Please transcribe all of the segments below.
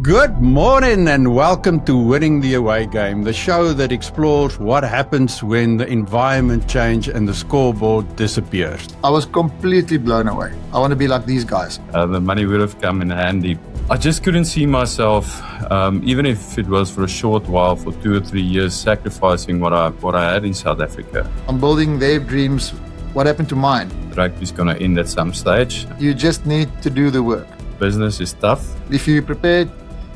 Good morning and welcome to Winning the Away Game, the show that explores what happens when the environment changes and the scoreboard disappears. I was completely blown away. I want to be like these guys. The money would have come in handy. I just couldn't see myself, even if it was for a short while, for 2 or 3 years, sacrificing what I had in South Africa. I'm building their dreams. What happened to mine? Rugby's going to end at some stage. You just need to do the work. Business is tough. If you're prepared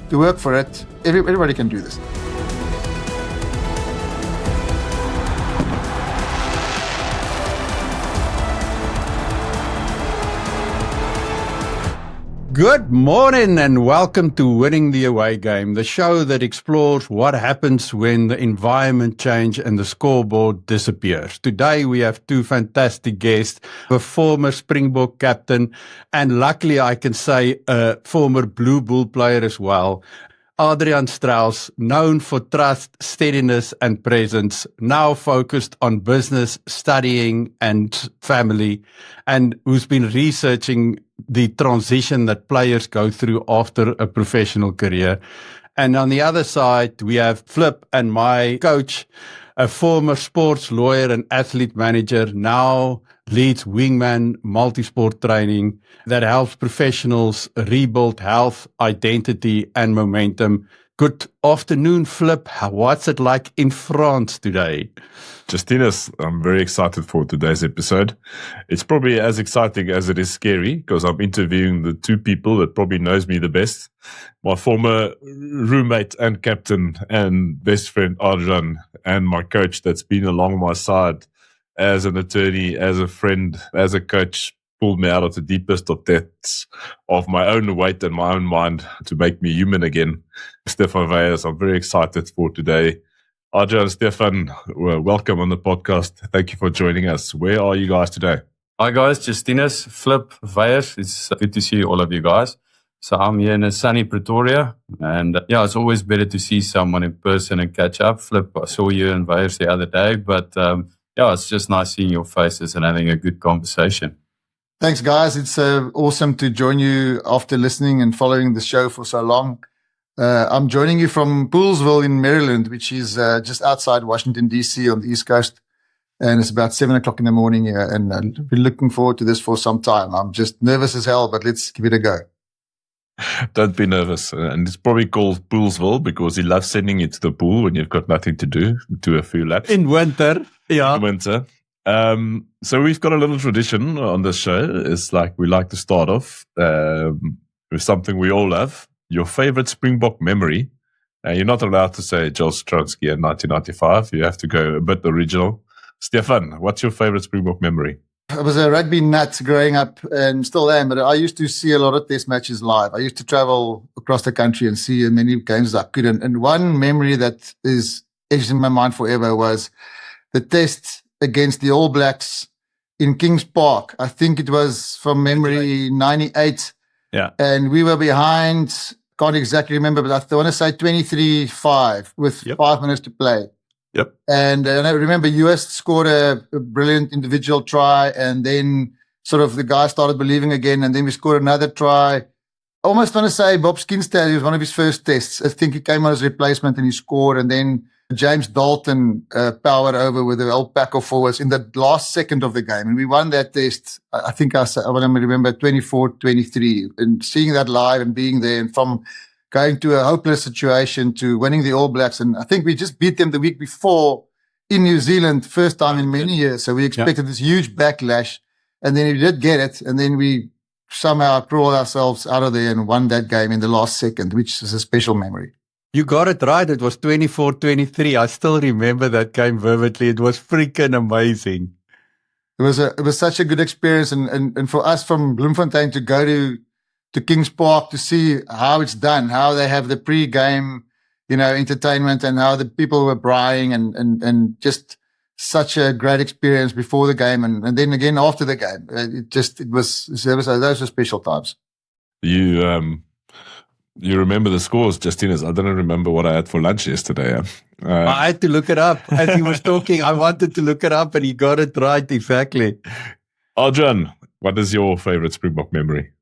to work for it, everybody can do this. Good morning and welcome to Winning the Away Game, the show that explores what happens when the environment changes and the scoreboard disappears. Today we have two fantastic guests, a former Springbok captain and luckily I can say a former Blue Bull player as well. Adrian Strauss, known for trust, steadiness and presence, now focused on business, studying and family, and who's been researching the transition that players go through after a professional career. And on the other side, we have Flip and my coach, a former sports lawyer and athlete manager, now leads Wingman multisport training that helps professionals rebuild health, identity, and momentum. Good afternoon, Flip. What's it like in France today? Justinus, I'm very excited for today's episode. It's probably as exciting as it is scary because I'm interviewing the two people that probably knows me the best. My former roommate and captain and best friend, Adrian, and my coach that's been along my side as an attorney, as a friend, as a coach, pulled me out of the deepest of depths of my own weight and my own mind to make me human again. Stefan Weyers, I'm very excited for today. Adrian and Stefan, welcome on the podcast. Thank you for joining us. Where are you guys today? Hi guys, Justinus, Flip, Weyers. It's good to see all of you guys. So I'm here in a sunny Pretoria and it's always better to see someone in person and catch up. Flip, I saw you and Weyers the other day, but it's just nice seeing your faces and having a good conversation. Thanks, guys. It's awesome to join you after listening and following the show for so long. I'm joining you from Poolesville in Maryland, which is just outside Washington, D.C. on the East Coast. And it's about 7 o'clock in the morning here. And I've been looking forward to this for some time. I'm just nervous as hell, but let's give it a go. Don't be nervous. And it's probably called Poolesville because he loves sending you to the pool when you've got nothing to do a few laps. In winter, yeah. In winter. So we've got a little tradition on this show. It's like we like to start off with something we all love. Your favorite Springbok memory. You're not allowed to say Joel Stransky in 1995. You have to go a bit original. Stefan, what's your favorite Springbok memory? I was a rugby nut growing up and still am, but I used to see a lot of test matches live. I used to travel across the country and see as many games as I could. And one memory that is etched in my mind forever was the test against the All Blacks in Kings Park. I think it was from memory 98. Yeah. And we were behind, can't exactly remember, but I want to say 23-5 with 5 minutes to play. Yep. And I remember US scored a brilliant individual try and then sort of the guy started believing again and then we scored another try. I almost want to say Bob Skinstad, it was one of his first tests. I think he came on as replacement and he scored and then James Dalton powered over with the old pack of forwards in the last second of the game. And we won that test, I think I remember 24-23. And seeing that live and being there and from going to a hopeless situation to winning the All Blacks. And I think we just beat them the week before in New Zealand, first time in many years. So we expected this huge backlash. And then we did get it. And then we somehow crawled ourselves out of there and won that game in the last second, which is a special memory. You got it right. It was 24-23. I still remember that game vividly. It was freaking amazing. It was such a good experience. And for us from Bloemfontein to go to Kings Park to see how it's done, how they have the pre-game, entertainment and how the people were braaiing and just such a great experience before the game. And then again after the game, those were special times. You remember the scores, Justinus? I don't remember what I had for lunch yesterday. I had to look it up. As he was talking, I wanted to look it up and he got it right exactly. Adrian, what is your favorite Springbok memory?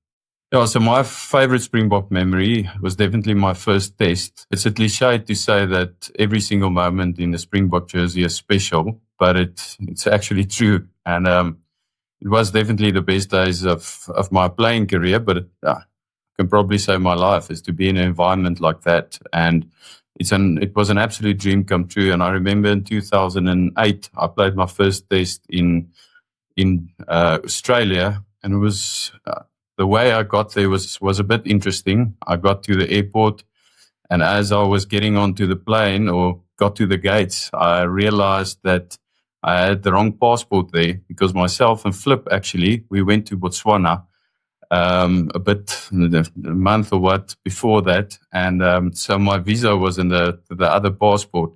Yeah, so my favorite Springbok memory was definitely my first test. It's a cliche to say that every single moment in the Springbok jersey is special, but it's actually true. And it was definitely the best days of my playing career, but I can probably say my life is to be in an environment like that. And it was an absolute dream come true. And I remember in 2008, I played my first test in Australia, and it was the way I got there was a bit interesting. I got to the airport, and as I was getting onto the plane or got to the gates, I realized that I had the wrong passport there, because myself and Flip, actually, we went to Botswana a month or what before that. And so my visa was in the other passport.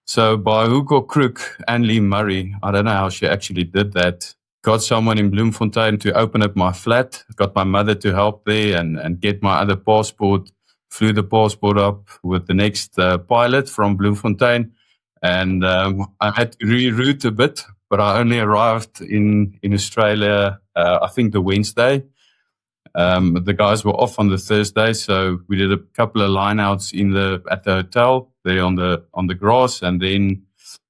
So by hook or crook, Anne-Lee Murray, I don't know how she actually did that, got someone in Bloemfontein to open up my flat, got my mother to help there and get my other passport, flew the passport up with the next pilot from Bloemfontein. And I had to reroute a bit, but I only arrived in Australia, I think the Wednesday. The guys were off on the Thursday, so we did a couple of lineouts at the hotel there on the grass, and then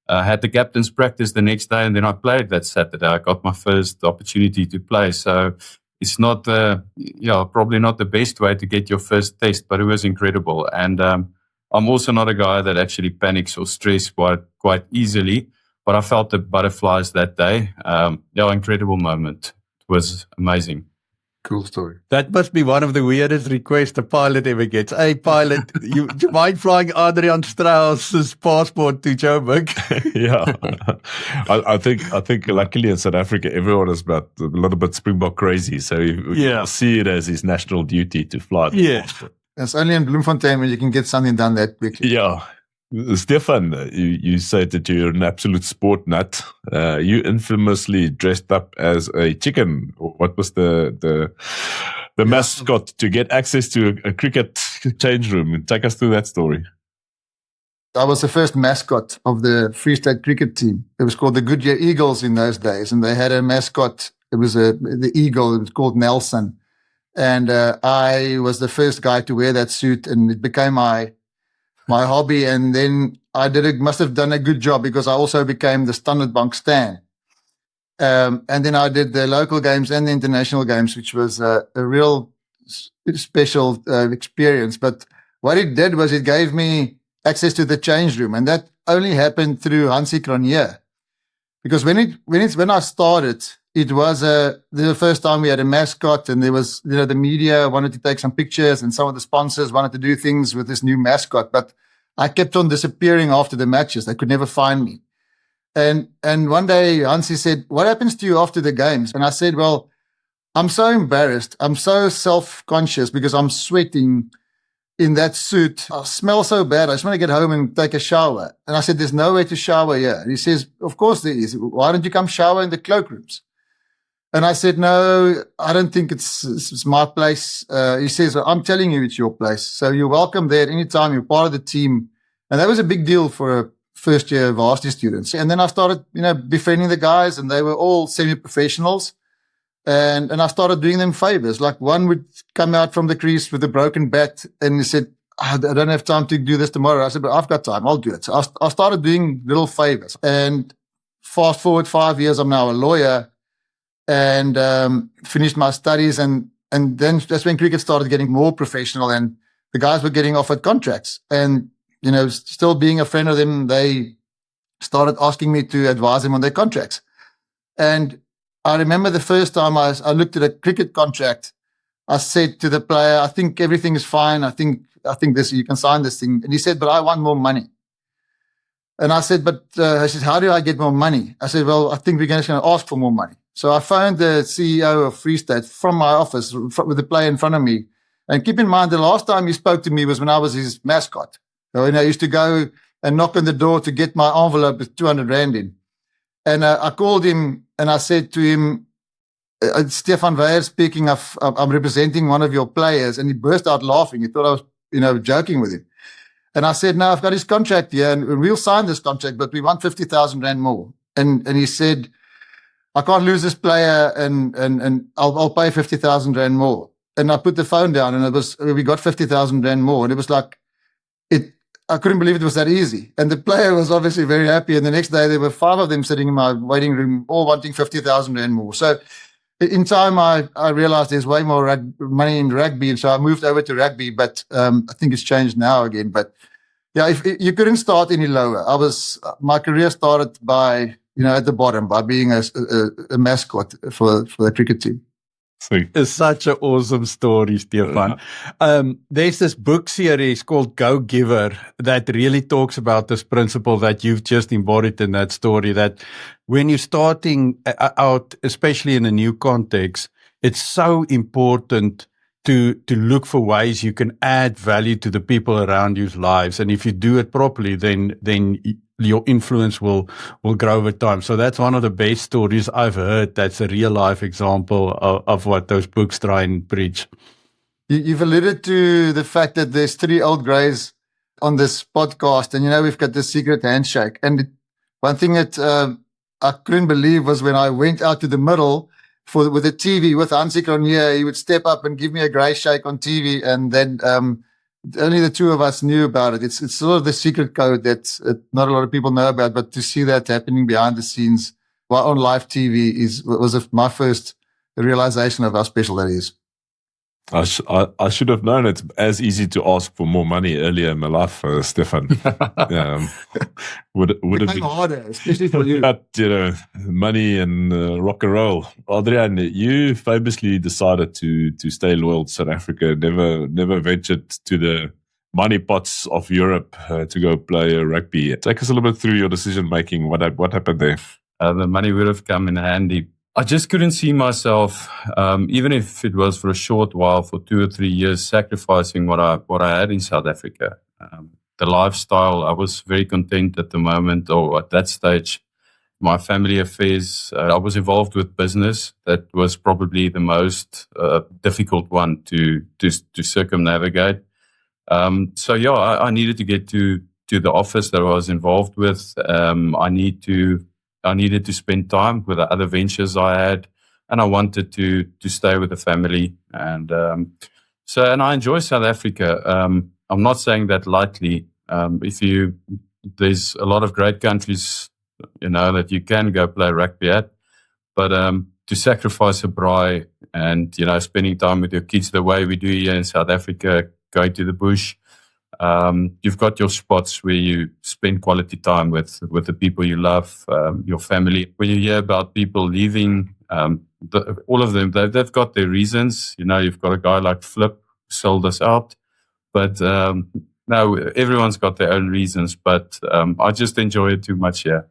had the captain's practice the next day, and then I played that Saturday. I got my first opportunity to play. So it's not probably not the best way to get your first test, but it was incredible. And I'm also not a guy that actually panics or stress quite easily, but I felt the butterflies that day. Incredible moment. It was amazing. Cool story. That must be one of the weirdest requests a pilot ever gets. Hey, pilot, you mind flying Adrian Strauss's passport to Joburg? Yeah, I think luckily in South Africa everyone is a little bit Springbok crazy, so you see it as his national duty to fly. Yeah, It's only in Bloemfontein when you can get something done that quickly. Yeah. Stefan, you said that you're an absolute sport nut. You infamously dressed up as a chicken. What was the mascot to get access to a cricket change room? Take us through that story. I was the first mascot of the Free State cricket team. It was called the Goodyear Eagles in those days, and they had a mascot. It was the eagle. It was called Nelson, and I was the first guy to wear that suit, and it became my hobby. And then must have done a good job, because I also became the Standard Bank Stan. And then I did the local games and the international games, which was a real special experience. But what it did was it gave me access to the change room. And that only happened through Hansie Cronje. Because when I started, it was the first time we had a mascot, and there was, the media wanted to take some pictures, and some of the sponsors wanted to do things with this new mascot. But I kept on disappearing after the matches. They could never find me. And one day Hansie said, "What happens to you after the games?" And I said, "Well, I'm so embarrassed. I'm so self-conscious because I'm sweating in that suit. I smell so bad. I just want to get home and take a shower." And I said, "There's no way to shower here." And he says, "Of course there is. Why don't you come shower in the cloakrooms?" And I said, "No, I don't think it's my place." He says, "I'm telling you, it's your place. So you're welcome there anytime. You're part of the team." And that was a big deal for a first-year varsity students. And then I started, befriending the guys, and they were all semi-professionals. And I started doing them favors. Like, one would come out from the crease with a broken bat, and he said, "I don't have time to do this tomorrow." I said, "But I've got time. I'll do it." So I started doing little favors. And fast forward 5 years, I'm now a lawyer, and finished my studies. And then that's when cricket started getting more professional, and the guys were getting offered contracts. And, still being a friend of them, they started asking me to advise them on their contracts. And I remember the first time I looked at a cricket contract, I said to the player, "I think everything is fine. I think this, you can sign this thing." And he said, "But I want more money." And I said, "But," he said, "how do I get more money?" I said, "Well, I think we're just going to ask for more money." So I phoned the CEO of Free State from my office with the player in front of me. And keep in mind, the last time he spoke to me was when I was his mascot. So, I used to go and knock on the door to get my envelope with 200 Rand in. And I called him and I said to him, "Stefan Weyer speaking. I'm representing one of your players." And he burst out laughing. He thought I was, joking with him. And I said, "No, I've got his contract here, and we'll sign this contract, but we want 50,000 Rand more." And he said, "I can't lose this player, and I'll pay 50,000 Rand more." and I put the phone down, and we got 50,000 rand more, and it was like I couldn't believe it was that easy. And the player was obviously very happy. And the next day there were 5 of them sitting in my waiting room, all wanting 50,000 rand more. So in time, I realized there's way more money in rugby, and so I moved over to rugby. But I think it's changed now again. But yeah, if you couldn't start any lower. My career started by at the bottom by being a mascot for the cricket team. It's such an awesome story, Stefan. There's this book series called Go Giver that really talks about this principle that you've just embodied in that story, that when you're starting out, especially in a new context, it's so important to look for ways you can add value to the people around you's lives. And if you do it properly, then your influence will grow over time. So that's one of the best stories I've heard. That's a real life example of what those books try and preach. You've alluded to the fact that there's 3 old greys on this podcast, and we've got the secret handshake. And one thing that I couldn't believe was when I went out to the middle with the TV with Hansie Cronje, he would step up and give me a grey shake on TV, and then only the 2 of us knew about it. It's sort of the secret code that not a lot of people know about, but to see that happening behind the scenes while on live TV was my first realization of how special that is. I should have known it's as easy to ask for more money earlier in my life, Stefan. Would have been harder, especially for you. But, money and rock and roll. Adrian, you famously decided to stay loyal to South Africa. Never ventured to the money pots of Europe to go play rugby. Take us a little bit through your decision making. What happened there? The money would have come in handy. I just couldn't see myself, even if it was for a short while, for 2 or 3 years, sacrificing what I had in South Africa. The lifestyle, I was very content at the moment, or at that stage. My family affairs, I was involved with business. That was probably the most difficult one to circumnavigate. So yeah, I needed to get to the office that I was involved with. I needed to spend time with the other ventures I had, and I wanted to stay with the family. And I enjoy South Africa. I'm not saying that lightly. There's a lot of great countries, that you can go play rugby at, but to sacrifice a braai and spending time with your kids the way we do here in South Africa, going to the bush. You've got your spots where you spend quality time with the people you love, your family. When you hear about people leaving, all of them, they've got their reasons. You've got a guy like Flip who sold us out. But no, everyone's got their own reasons. But I just enjoy it too much here.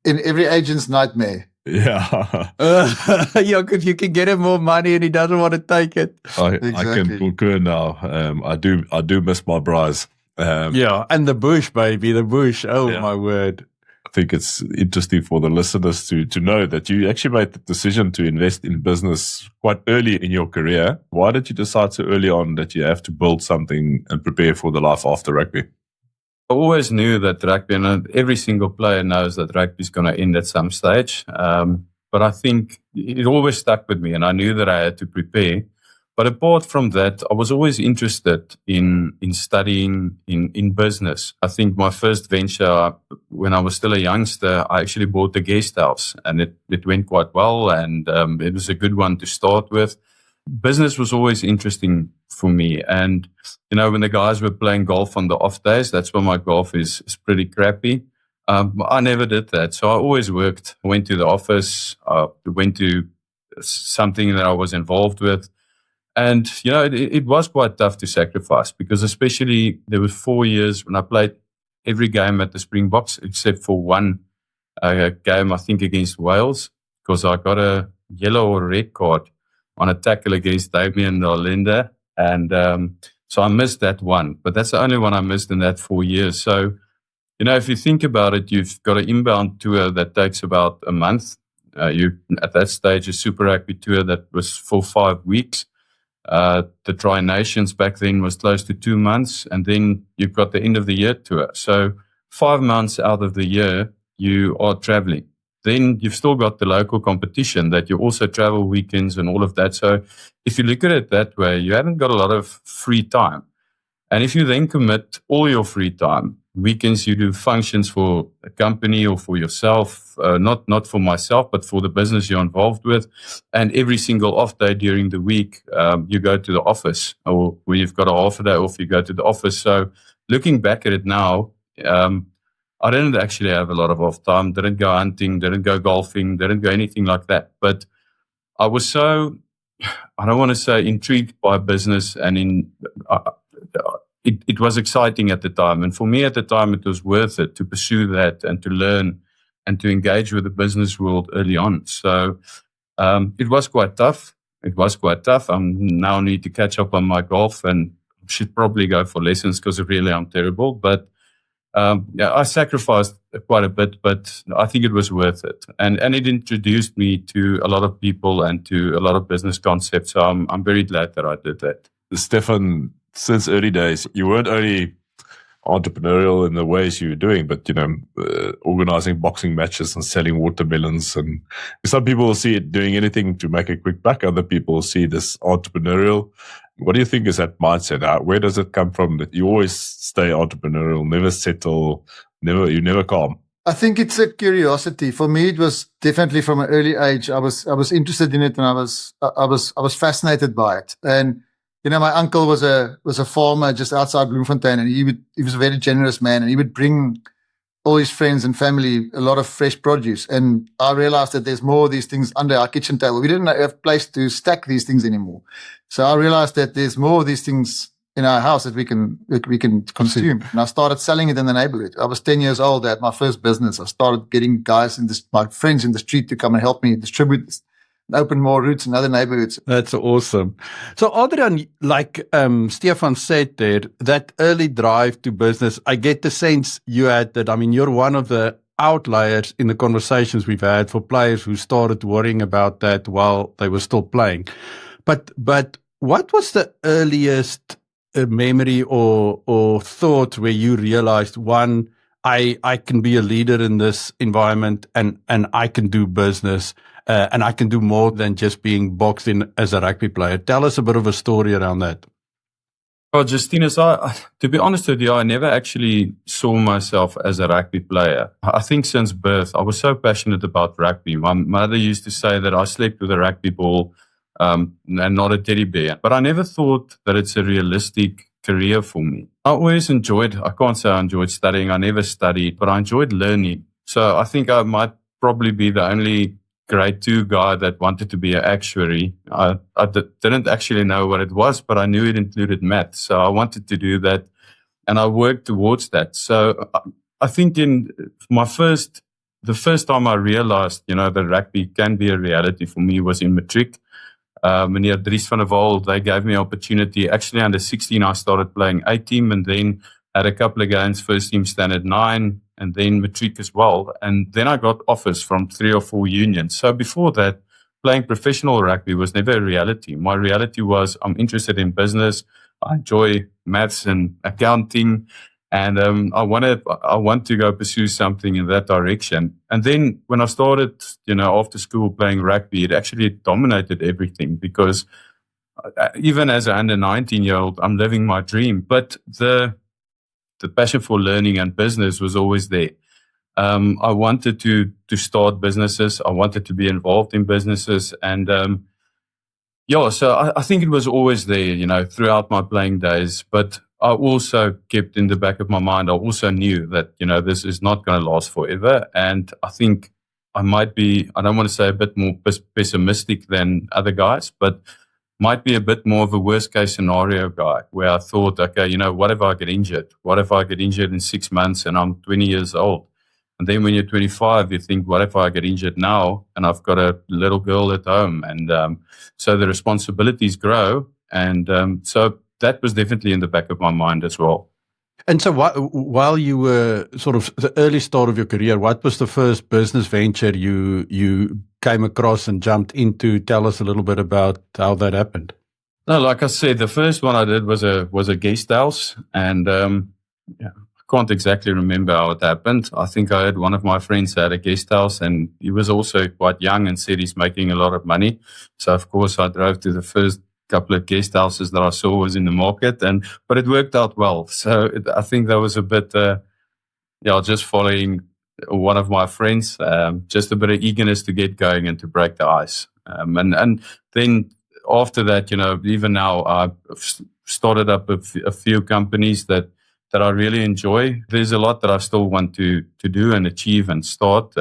In every agent's nightmare. Yeah. Because you can get him more money and he doesn't want to take it. I can concur now. I do miss my braais. And the bush, baby, the bush. Oh, yeah. My word. I think it's interesting for the listeners to know that you actually made the decision to invest in business quite early in your career. Why did you decide so early on that you have to build something and prepare for the life after rugby? I always knew that rugby, and every single player knows that rugby is going to end at some stage. But I think it always stuck with me, and I knew that I had to prepare. But apart from that, I was always interested in studying in business. I think my first venture, when I was still a youngster, I actually bought a guest house, and it went quite well, and it was a good one to start with. Business was always interesting for me. And, when the guys were playing golf on the off days, that's when my golf is pretty crappy. I never did that. So I always worked, went to the office, went to something that I was involved with. And, it was quite tough to sacrifice because especially there was 4 years when I played every game at the Springboks except for one game, I think, against Wales, because I got a yellow or red card on a tackle against Damian Olinda. And so I missed that one. But that's the only one I missed in that 4 years. So, if you think about it, you've got an inbound tour that takes about a month. At that stage, a Super Rugby tour that was for 5 weeks. The Tri Nations back then was close to 2 months. And then you've got the end of the year tour. So 5 months out of the year, you are traveling. then you've still got the local competition that you also travel weekends and all of that. So if you look at it that way, you haven't got a lot of free time. And if you then commit all your free time, weekends you do functions for a company or for yourself, not for myself, but for the business you're involved with. And every single off day during the week, you go to the office, or when you've got a half a day off, you go to the office. So looking back at it now, I didn't actually have a lot of off time, didn't go hunting, didn't go golfing, didn't go anything like that. But I was so, I don't want to say intrigued by business, and it was exciting at the time. And for me at the time, it was worth it to pursue that and to learn and to engage with the business world early on. So it was quite tough. I now need to catch up on my golf and should probably go for lessons because really I'm terrible. But I sacrificed quite a bit, but I think it was worth it. And it introduced me to a lot of people and to a lot of business concepts. So I'm very glad that I did that. Stefan, since early days, you weren't only entrepreneurial in the ways you were doing, but, organizing boxing matches and selling watermelons. And some people will see it doing anything to make a quick buck. Other people see this entrepreneurial. What do you think is that mindset? Where does it come from that you always stay entrepreneurial, never settle, you never calm? I think it's a curiosity. For me, it was definitely from an early age. I was interested in it, and I was fascinated by it. And my uncle was a farmer just outside Bloemfontein, and he was a very generous man, and he would bring all his friends and family a lot of fresh produce. And I realized that there's more of these things under our kitchen table. We didn't have a place to stack these things anymore. So I realized that there's more of these things in our house that we can consume. And I started selling it in the neighborhood. I was 10 years old. I had my first business. I started getting my friends in the street to come and help me distribute this. Open more routes in other neighborhoods. That's awesome. So Adrian, like Stefan said there, that early drive to business, I get the sense you had that. I mean, you're one of the outliers in the conversations we've had for players who started worrying about that while they were still playing. But what was the earliest memory or thought where you realized, one, I can be a leader in this environment and I can do business? And I can do more than just being boxed in as a rugby player. Tell us a bit of a story around that. Well, Justinus, to be honest with you, I never actually saw myself as a rugby player. I think since birth, I was so passionate about rugby. My mother used to say that I slept with a rugby ball and not a teddy bear. But I never thought that it's a realistic career for me. I can't say I enjoyed studying. I never studied, but I enjoyed learning. So I think I might probably be the only grade 2 guy that wanted to be an actuary. I didn't actually know what it was, but I knew it included math. So I wanted to do that, and I worked towards that. So I think the first time I realized, that rugby can be a reality for me was in matric. Meneer Dries van der Walt, they gave me opportunity. Actually, under 16, I started playing A-team, and then had a couple of games, first team standard 9, and then matric as well. And then I got offers from 3 or 4 unions. So before that, playing professional rugby was never a reality. My reality was I'm interested in business. I enjoy maths and accounting. And I want to go pursue something in that direction. And then when I started, after school playing rugby, it actually dominated everything, because even as an under 19-year-old, I'm living my dream. But the passion for learning and business was always there. I wanted to start businesses. I wanted to be involved in businesses. And so I think it was always there, throughout my playing days. But I also kept in the back of my mind, I also knew that, this is not going to last forever. And I think I might be, I don't want to say a bit more pessimistic than other guys, but might be a bit more of a worst case scenario guy, where I thought, okay, what if I get injured? What if I get injured in 6 months and I'm 20 years old? And then when you're 25, you think, what if I get injured now and I've got a little girl at home? And so the responsibilities grow. And so that was definitely in the back of my mind as well. And so while you were sort of the early start of your career, what was the first business venture you came across and jumped into? Tell us a little bit about how that happened. No, like I said, the first one I did was a guest house, and I can't exactly remember how it happened. I think I had one of my friends had a guest house, and he was also quite young and said he's making a lot of money. So of course I drove to the first couple of guest houses that I saw was in the market, but it worked out well. So I think that was a bit, just following one of my friends, just a bit of eagerness to get going and to break the ice. And then after that, even now I've started up a few companies that I really enjoy. There's a lot that I still want to do and achieve and start,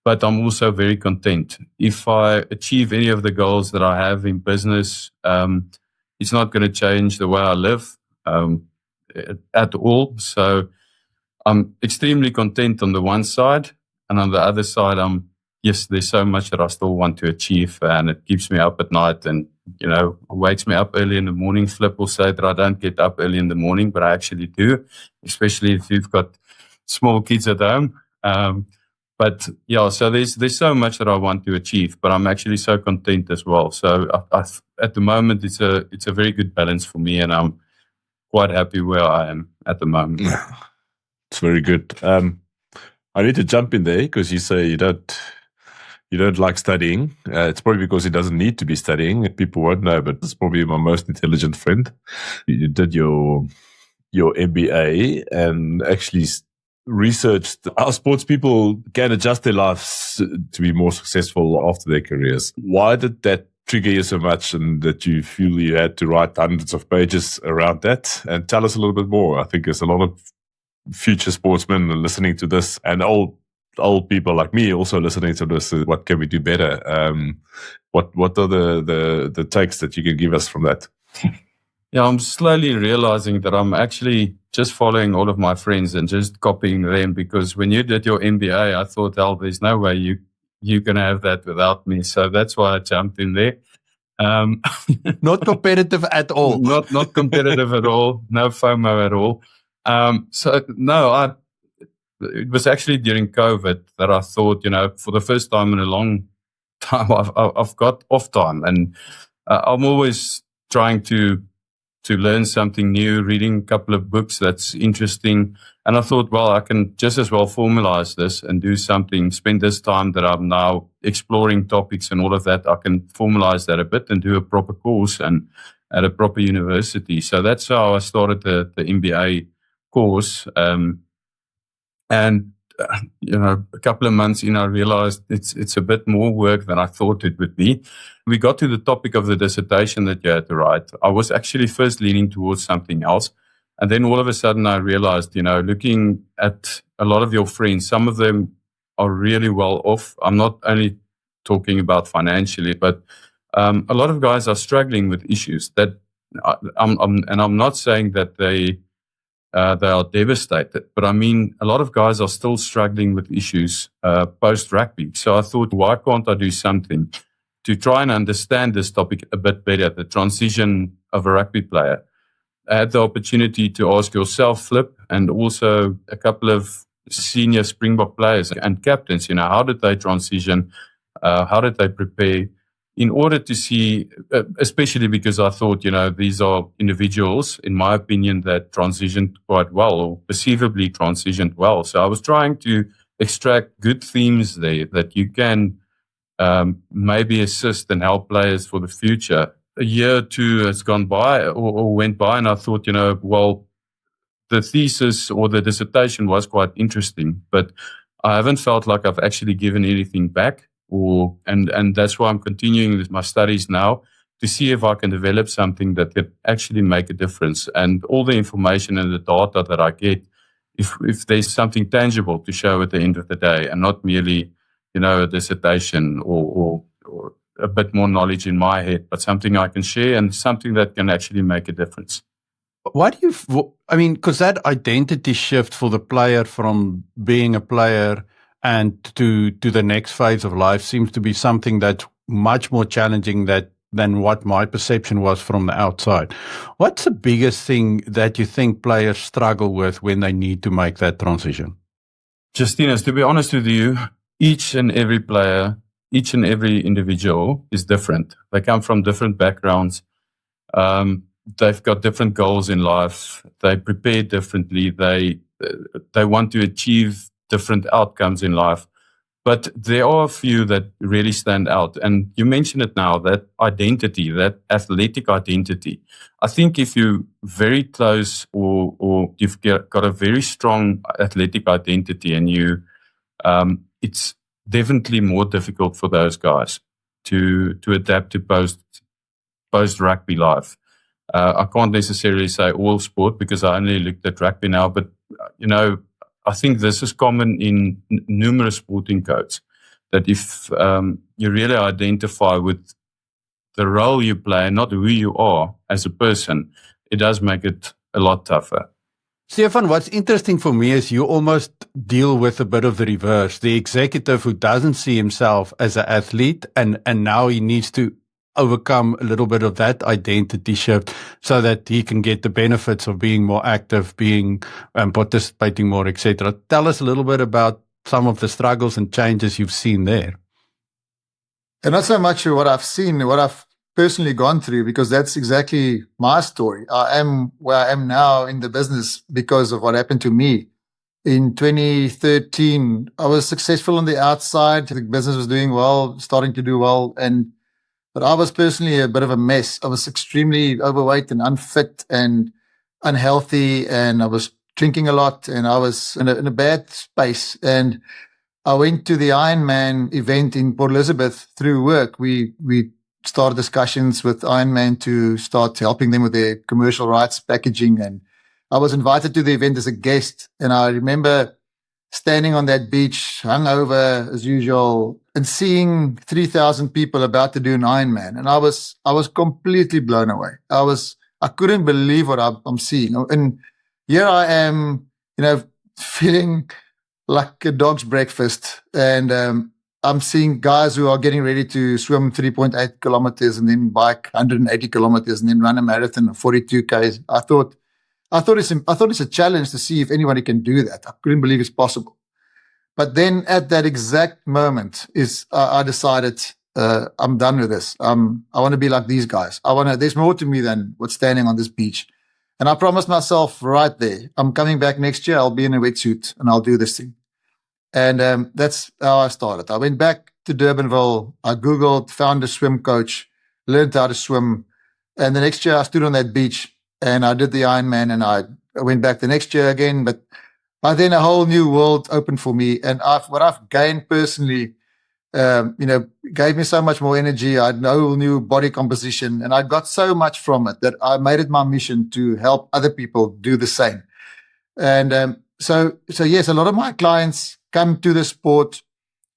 but I'm also very content. If I achieve any of the goals that I have in business, it's not going to change the way I live at all. So I'm extremely content on the one side, and on the other side, there's so much that I still want to achieve, and it keeps me up at night and, wakes me up early in the morning. Flip will say that I don't get up early in the morning, but I actually do, especially if you've got small kids at home. But yeah, so there's so much that I want to achieve, but I'm actually so content as well. So at the moment, it's a very good balance for me, and I'm quite happy where I am at the moment. It's very good. I need to jump in there because you say you don't like studying. It's probably because he doesn't need to be studying. People won't know, but it's probably my most intelligent friend. You did your MBA and actually researched how sports people can adjust their lives to be more successful after their careers. Why did that trigger you so much, and that you feel you had to write hundreds of pages around that? And tell us a little bit more. I think there's a lot of future sportsmen listening to this, and old people like me also listening to this. What can we do better? What are the takes that you can give us from that? Yeah, I'm slowly realizing that I'm actually just following all of my friends and just copying them, because when you did your MBA, I thought, there's no way you're going to have that without me. So that's why I jumped in there. Not competitive at all. Not competitive at all. No FOMO at all. It was actually during COVID that I thought, for the first time in a long time, I've got off time, and I'm always trying to learn something new, reading a couple of books that's interesting. And I thought, I can just as well formalize this and do something, spend this time that I'm now exploring topics and all of that. I can formalize that a bit and do a proper course and at a proper university. So that's how I started the MBA course. A couple of months in, I realized it's a bit more work than I thought it would be. We got to the topic of the dissertation that you had to write. I was actually first leaning towards something else. And then all of a sudden I realized, looking at a lot of your friends, some of them are really well off. I'm not only talking about financially, but a lot of guys are struggling with issues that I'm not saying that they are devastated, but I mean, a lot of guys are still struggling with issues post-rugby. So I thought, why can't I do something to try and understand this topic a bit better, the transition of a rugby player? I had the opportunity to ask yourself, Flip, and also a couple of senior Springbok players and captains, how did they transition? How did they prepare? In order to see, especially because I thought, these are individuals, in my opinion, that transitioned quite well, or perceivably transitioned well. So I was trying to extract good themes there that you can maybe assist and help players for the future. A year or two has gone by or went by, and I thought, the thesis or the dissertation was quite interesting, but I haven't felt like I've actually given anything back. And that's why I'm continuing with my studies now, to see if I can develop something that could actually make a difference. And all the information and the data that I get, if there's something tangible to show at the end of the day, and not merely, a dissertation or a bit more knowledge in my head, but something I can share and something that can actually make a difference. Why do you, because that identity shift for the player from being a player and to the next phase of life seems to be something that's much more challenging than what my perception was from the outside. What's the biggest thing that you think players struggle with when they need to make that transition? Justinas, to be honest with you, each and every player, each and every individual is different. They come from different backgrounds. They've got different goals in life. They prepare differently. They they want to achieve different outcomes in life. But there are a few that really stand out. And you mentioned it now, that identity, that athletic identity. I think if you're very close or you've got a very strong athletic identity, and it's definitely more difficult for those guys to adapt to post rugby life. I can't necessarily say all sport because I only looked at rugby now, but I think this is common in numerous sporting codes, that if you really identify with the role you play and not who you are as a person, it does make it a lot tougher. Stefan, what's interesting for me is you almost deal with a bit of the reverse, the executive who doesn't see himself as an athlete, and now he needs to overcome a little bit of that identity shift so that he can get the benefits of being more active, being participating more, etc. Tell us a little bit about some of the struggles and changes you've seen there. And not so much what I've seen, what I've personally gone through, because that's exactly my story. I am where I am now in the business because of what happened to me. In 2013, I was successful on the outside. The business was doing well, starting to do well, but I was personally a bit of a mess. I was extremely overweight and unfit and unhealthy, and I was drinking a lot, and I was in a bad space. And I went to the Ironman event in Port Elizabeth through work. We started discussions with Ironman to start helping them with their commercial rights packaging, and I was invited to the event as a guest. And I remember standing on that beach, hungover as usual, and seeing 3,000 people about to do an Ironman. And I was completely blown away. I couldn't believe what I'm seeing. And here I am, feeling like a dog's breakfast. And I'm seeing guys who are getting ready to swim 3.8 kilometers and then bike 180 kilometers and then run a marathon of 42 Ks. I thought it's a challenge to see if anybody can do that. I couldn't believe it's possible. But then at that exact moment I decided I'm done with this. I want to be like these guys. There's more to me than what's standing on this beach. And I promised myself right there, I'm coming back next year. I'll be in a wetsuit and I'll do this thing. And that's how I started. I went back to Durbanville. I Googled, found a swim coach, learned how to swim. And the next year I stood on that beach and I did the Ironman, and I went back the next year again. But by then a whole new world opened for me. And what I've gained personally, gave me so much more energy. I had no new body composition, and I got so much from it that I made it my mission to help other people do the same. And so yes, a lot of my clients come to the sport.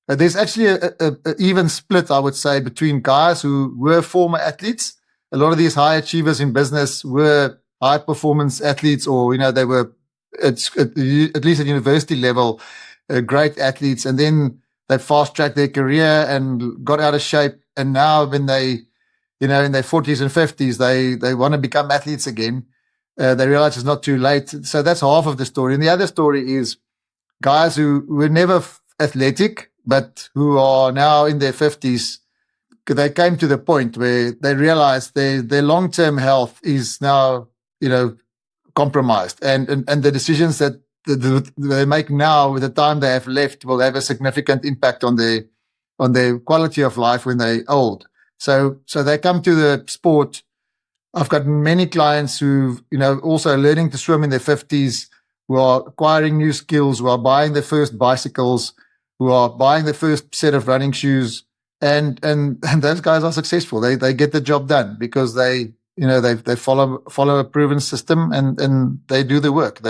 There's actually a even split, I would say, between guys who were former athletes. A lot of these high achievers in business were high performance athletes, or, they were at least at university level, great athletes. And then they fast tracked their career and got out of shape. And now when they, in their 40s and 50s, they want to become athletes again. They realize it's not too late. So that's half of the story. And the other story is guys who were never athletic, but who are now in their 50s. They came to the point where they realized their long-term health is now, compromised. And the decisions that they make now with the time they have left will have a significant impact on their quality of life when they're old. So they come to the sport. I've got many clients who, also learning to swim in their 50s, who are acquiring new skills, who are buying their first bicycles, who are buying their first set of running shoes. And those guys are successful. They get the job done because they follow a proven system and they do the work.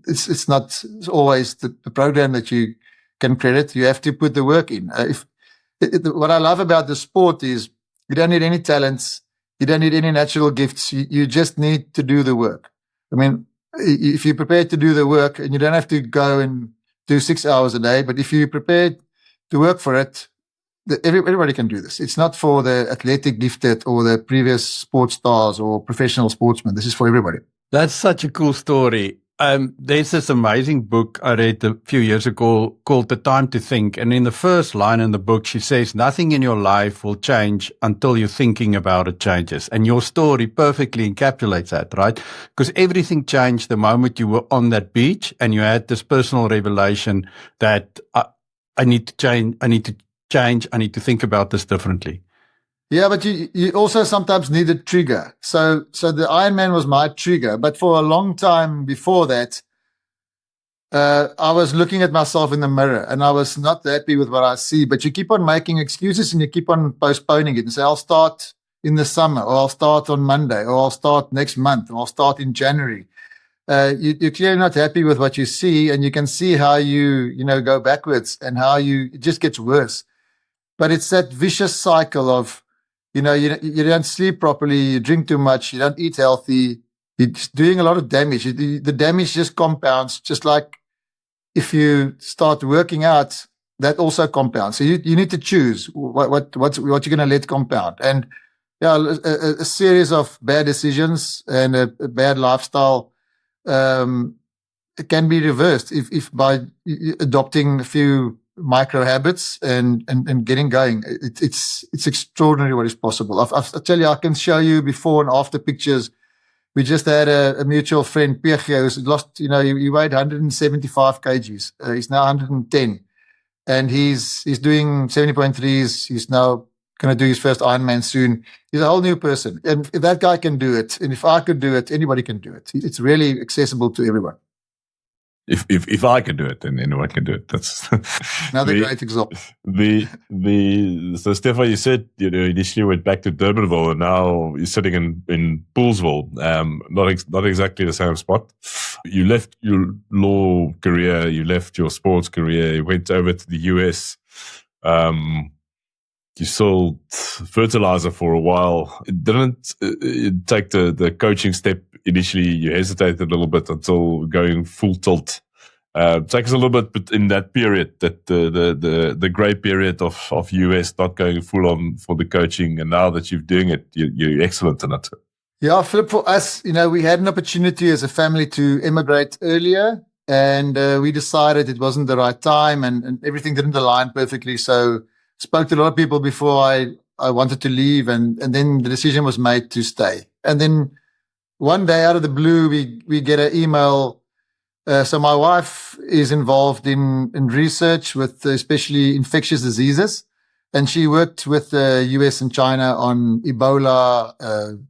It's not always the program that you can credit. You have to put the work in. What I love about the sport is you don't need any talents. You don't need any natural gifts. You just need to do the work. I mean, if you're prepared to do the work, and you don't have to go and do 6 hours a day, but if you're prepared to work for it, everybody can do this. It's not for the athletic gifted or the previous sports stars or professional sportsmen. This is for everybody. That's such a cool story. There's this amazing book I read a few years ago called The Time to Think. And in the first line in the book, she says, nothing in your life will change until you're thinking about it changes. And your story perfectly encapsulates that, right? Because everything changed the moment you were on that beach and you had this personal revelation that I need to change. I need to think about this differently. Yeah, but you also sometimes need a trigger. So the Ironman was my trigger, but for a long time before that, I was looking at myself in the mirror and I was not happy with what I see, but you keep on making excuses and you keep on postponing it and say, I'll start in the summer, or I'll start on Monday, or I'll start next month, or I'll start in January. You're clearly not happy with what you see, and you can see how you go backwards and how it just gets worse. But it's that vicious cycle of, you don't sleep properly, you drink too much, you don't eat healthy, you're doing a lot of damage. The damage just compounds, just like if you start working out, that also compounds. So you need to choose what you're going to let compound. And a series of bad decisions and a bad lifestyle it can be reversed if by adopting a few micro habits and getting going. It's extraordinary what is possible. I tell you, I can show you before and after pictures. We just had a mutual friend, PG, who's lost, he weighed 175 kgs. He's now 110. And he's doing 70.3s. He's now going to do his first Ironman soon. He's a whole new person. And if that guy can do it, and if I could do it, anybody can do it. It's really accessible to everyone. If I can do it, then anyone can do it. That's another great example. So Stefan, you said initially went back to Durbanville, and now you're sitting in Poolsville. Not exactly the same spot. You left your law career, you left your sports career, you went over to the US. You sold fertilizer for a while. It didn't take the coaching step initially. You hesitated a little bit until going full tilt. Take us a little bit in that period, that the grey period of US not going full on for the coaching, and now that you're doing it, you're excellent in it. Yeah, Philip, for us, we had an opportunity as a family to immigrate earlier, and we decided it wasn't the right time, and everything didn't align perfectly. So spoke to a lot of people before I wanted to leave, and then the decision was made to stay. And then one day out of the blue, we get an email. So my wife is involved in research with especially infectious diseases, and she worked with the US and China on Ebola,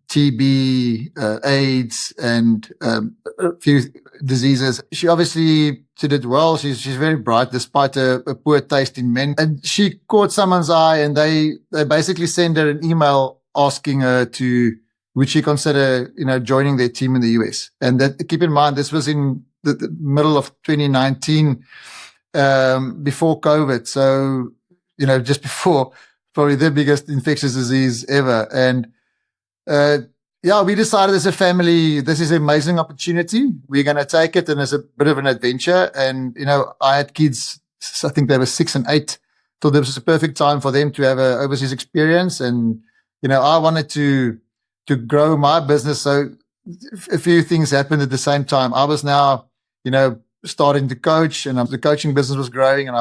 TB, AIDS, and a few diseases. She obviously did it well. She's very bright despite a poor taste in men. And she caught someone's eye, and they basically sent her an email asking her would she consider, joining their team in the US. And that, keep in mind, this was in the middle of 2019, before COVID. So, just before probably the biggest infectious disease ever. And, we decided as a family, this is an amazing opportunity. We're going to take it, and it's a bit of an adventure. And, I had kids, I think they were 6 and 8. Thought this was a perfect time for them to have an overseas experience. And, I wanted to grow my business. So a few things happened at the same time. I was now, starting to coach, and the coaching business was growing, and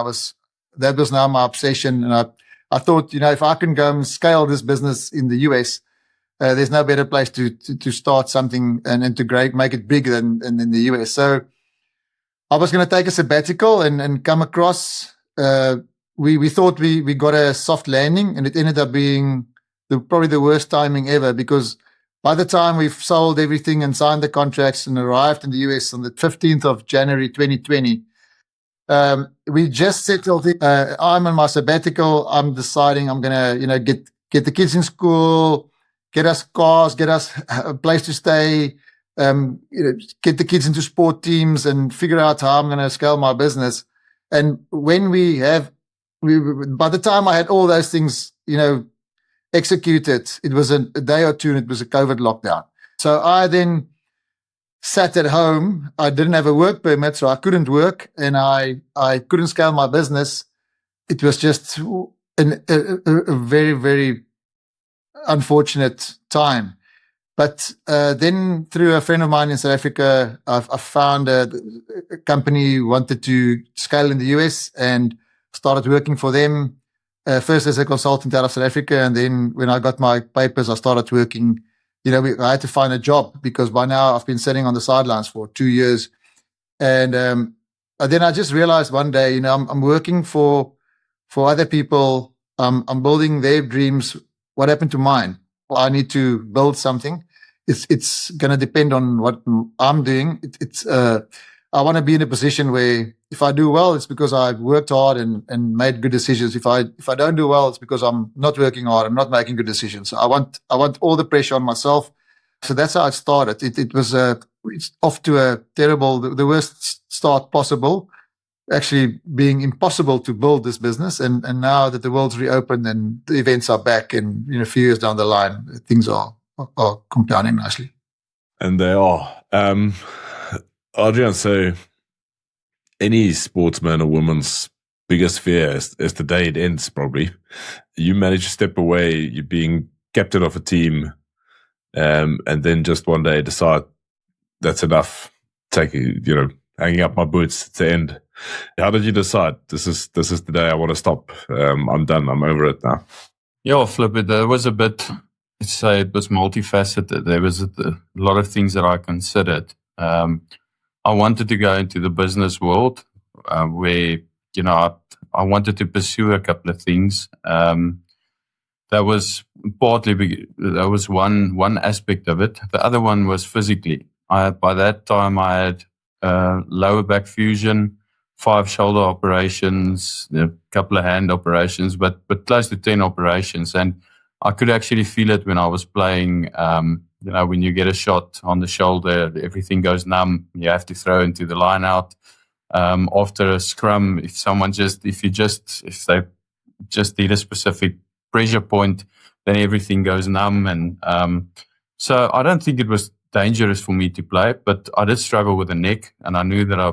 that was now my obsession. And I thought, if I can go and scale this business in the US, there's no better place to start something and to make it bigger than in the US. So I was going to take a sabbatical and come across. We thought we got a soft landing, and it ended up being probably the worst timing ever, because by the time we've sold everything and signed the contracts and arrived in the US on the 15th of January 2020, we just settled it. I'm on my sabbatical. I'm deciding I'm going to, get the kids in school, get us cars, get us a place to stay, get the kids into sport teams, and figure out how I'm going to scale my business. And when by the time I had all those things, executed, it was a day or two, and it was a COVID lockdown. So I then sat at home. I didn't have a work permit, so I couldn't work, and I couldn't scale my business. It was just a very, very unfortunate time. But then through a friend of mine in South Africa, I found a company who wanted to scale in the US and started working for them. First as a consultant out of South Africa, and then when I got my papers, I started working. I had to find a job because by now I've been sitting on the sidelines for 2 years. And then I just realized one day, I'm working for other people. I'm building their dreams. What happened to mine? Well, I need to build something. It's going to depend on what I'm doing. I want to be in a position where if I do well, it's because I've worked hard and made good decisions. If I don't do well, it's because I'm not working hard. I'm not making good decisions. So I want all the pressure on myself. So that's how it started. It's off to a terrible, the worst start possible, actually being impossible to build this business. And now that the world's reopened and the events are back, and a few years down the line, things are compounding nicely. And they are. Adrian, so any sportsman or woman's biggest fear is the day it ends, probably. You manage to step away, you're being captain of a team, and then just one day decide that's enough, hanging up my boots, it's the end. How did you decide this is the day I want to stop? I'm done, I'm over it now. Yeah, Flip, there was a bit, let's say it was multifaceted. There was a lot of things that I considered. I wanted to go into the business world where, I wanted to pursue a couple of things. That was one aspect of it. The other one was physically. By that time, I had lower back fusion, 5 shoulder operations, a couple of hand operations, but close to 10 operations. And I could actually feel it when I was playing. When you get a shot on the shoulder, everything goes numb. You have to throw into the line out. After a scrum, if they just did a specific pressure point, then everything goes numb. And so I don't think it was dangerous for me to play, but I did struggle with the neck, and I knew that I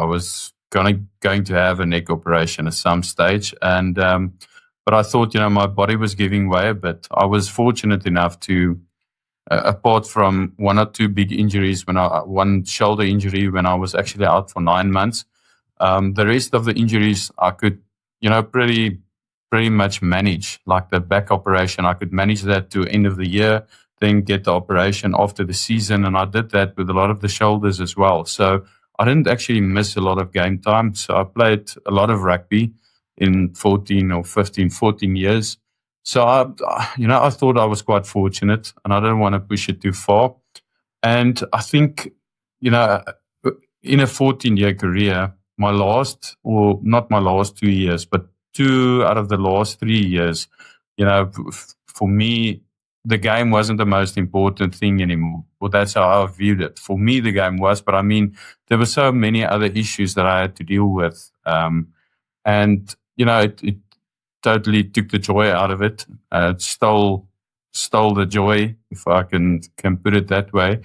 was going to have a neck operation at some stage. And but I thought, my body was giving way a bit. I was fortunate enough to. Apart from 1 or 2 big injuries, one shoulder injury when I was actually out for 9 months, the rest of the injuries I could, pretty much manage. Like the back operation, I could manage that to end of the year, then get the operation after the season, and I did that with a lot of the shoulders as well. So I didn't actually miss a lot of game time. So I played a lot of rugby in 14 years. So I thought I was quite fortunate, and I didn't want to push it too far. And I think, in a 14-year career, not my last 2 years, but 2 out of the last 3 years, for me, the game wasn't the most important thing anymore. Well, that's how I viewed it. For me, the game was, but I mean, there were so many other issues that I had to deal with. And it totally took the joy out of it. It stole the joy, if I can put it that way.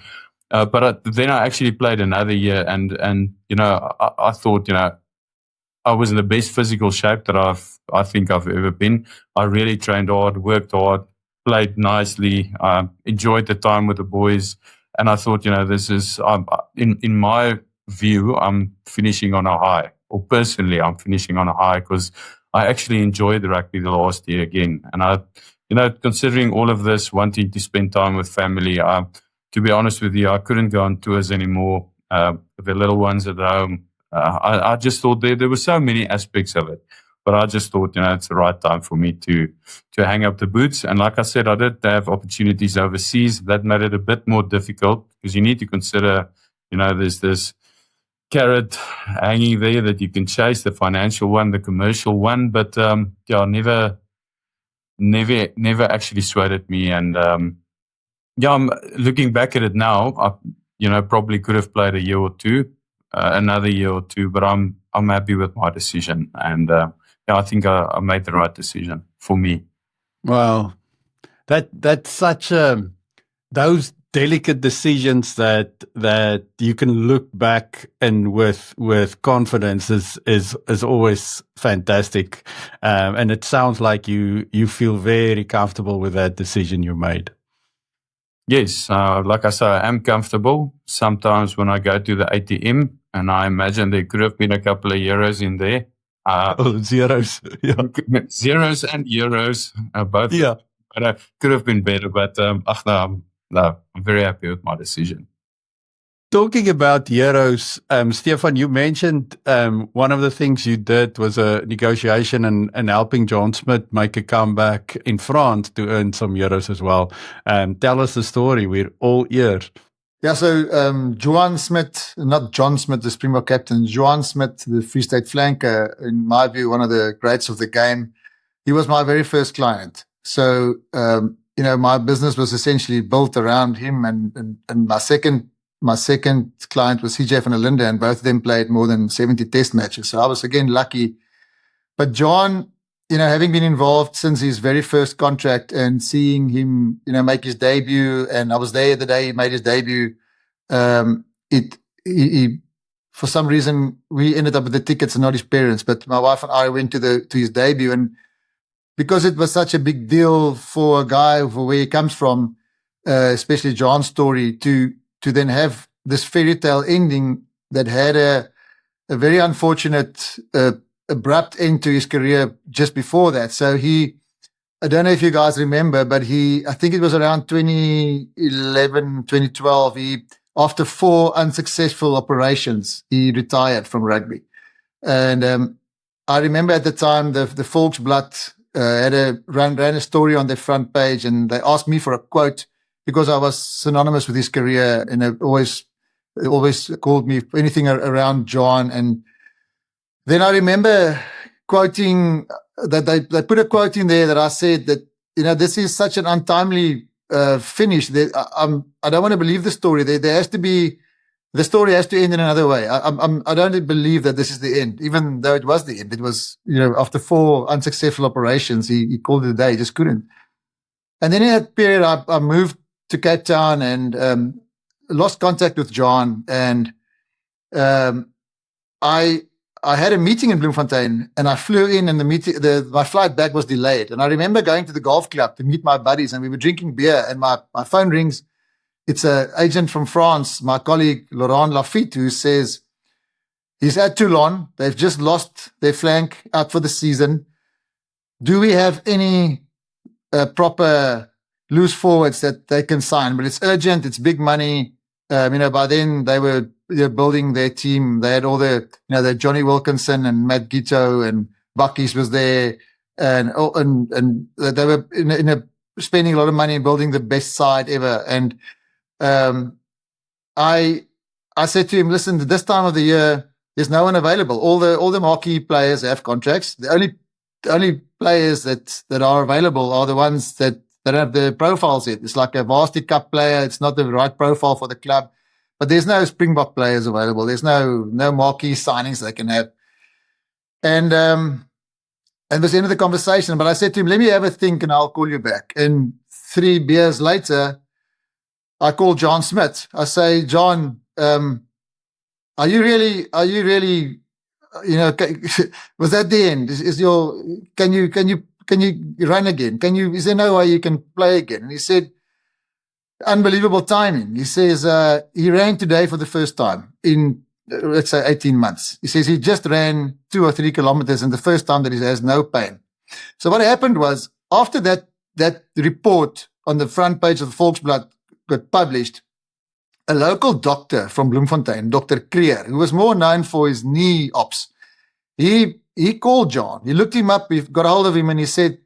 But then I actually played another year, and I thought, I was in the best physical shape that I think I've ever been. I really trained hard, worked hard, played nicely, enjoyed the time with the boys, and I thought, this is in my view, I'm finishing on a high, or personally, I'm finishing on a high because I actually enjoyed the rugby the last year again. And considering all of this, wanting to spend time with family, to be honest with you, I couldn't go on tours anymore. The little ones at home, I just thought there were so many aspects of it. But I just thought, it's the right time for me to hang up the boots. And like I said, I did have opportunities overseas. That made it a bit more difficult because you need to consider, there's this carrot hanging there that you can chase, the financial one, the commercial one, but never actually sweated me. And I'm looking back at it now, I probably could have played a year or two, another year or two, but I'm happy with my decision, and I think I made the right decision for me. Well, that's such those delicate decisions that you can look back and with confidence is always fantastic. And it sounds like you feel very comfortable with that decision you made. Yes, like I say, I'm comfortable. Sometimes when I go to the ATM and I imagine there could have been a couple of euros in there. Oh, zeros. Yeah. Zeros and euros, both. Yeah. But could have been better. But no, I'm very happy with my decision. Talking about euros, Stefan, you mentioned one of the things you did was a negotiation and helping John Smith make a comeback in France to earn some euros as well. Tell us the story. We're all ears. Yeah, so Johan Smith, not John Smith, the Springbok captain, Johan Smith, the Free State flanker, in my view, one of the greats of the game. He was my very first client. So, my business was essentially built around him, and my second client was CJ van der Linde, and both of them played more than 70 test matches. So I was again lucky. But John, having been involved since his very first contract and seeing him, make his debut, and I was there the day he made his debut. He for some reason we ended up with the tickets and not his parents, but my wife and I went to his debut, and because it was such a big deal for a guy for where he comes from, especially John's story, to then have this fairy tale ending that had a very unfortunate, abrupt end to his career just before that. So I don't know if you guys remember, but I think it was around 2011, 2012, after 4 unsuccessful operations, he retired from rugby. And I remember at the time the Volksblad ran a story on their front page, and they asked me for a quote because I was synonymous with his career, and they always called me for anything around John. And then I remember quoting that they put a quote in there that I said that, this is such an untimely finish. I don't want to believe the story. The story has to end in another way. I don't believe that this is the end, even though it was the end. It was, after 4 unsuccessful operations, he called it a day. He just couldn't. And then in that period, I moved to Cape Town and lost contact with John. And I had a meeting in Bloemfontein, and I flew in, and my flight back was delayed. And I remember going to the golf club to meet my buddies, and we were drinking beer, and my phone rings. It's an agent from France, my colleague Laurent Lafitte, who says he's at Toulon. They've just lost their flank out for the season. Do we have any proper loose forwards that they can sign? But it's urgent. It's big money. By then they were building their team. They had all the Johnny Wilkinson and Matt Gito and Buckies was there, and they were spending a lot of money in building the best side ever. And I said to him, listen, this time of the year, there's no one available. All the marquee players have contracts. The only players that are available are the ones that have the profiles yet. It's like a Varsity Cup player. It's not the right profile for the club. But there's no Springbok players available. There's no marquee signings they can have. And it was the end of the conversation. But I said to him, let me have a think and I'll call you back. And 3 beers later, I called John Smith. I say, John, are you really, was that the end? Can you run again? Is there no way you can play again? And he said, unbelievable timing. He says, he ran today for the first time in, let's say, 18 months. He says he just ran 2 or 3 kilometers, and the first time that he has no pain. So what happened was, after that report on the front page of the Volksblad got published, a local doctor from Bloemfontein, Dr. Creer, who was more known for his knee ops, he called John. He looked him up, he got a hold of him, and he said,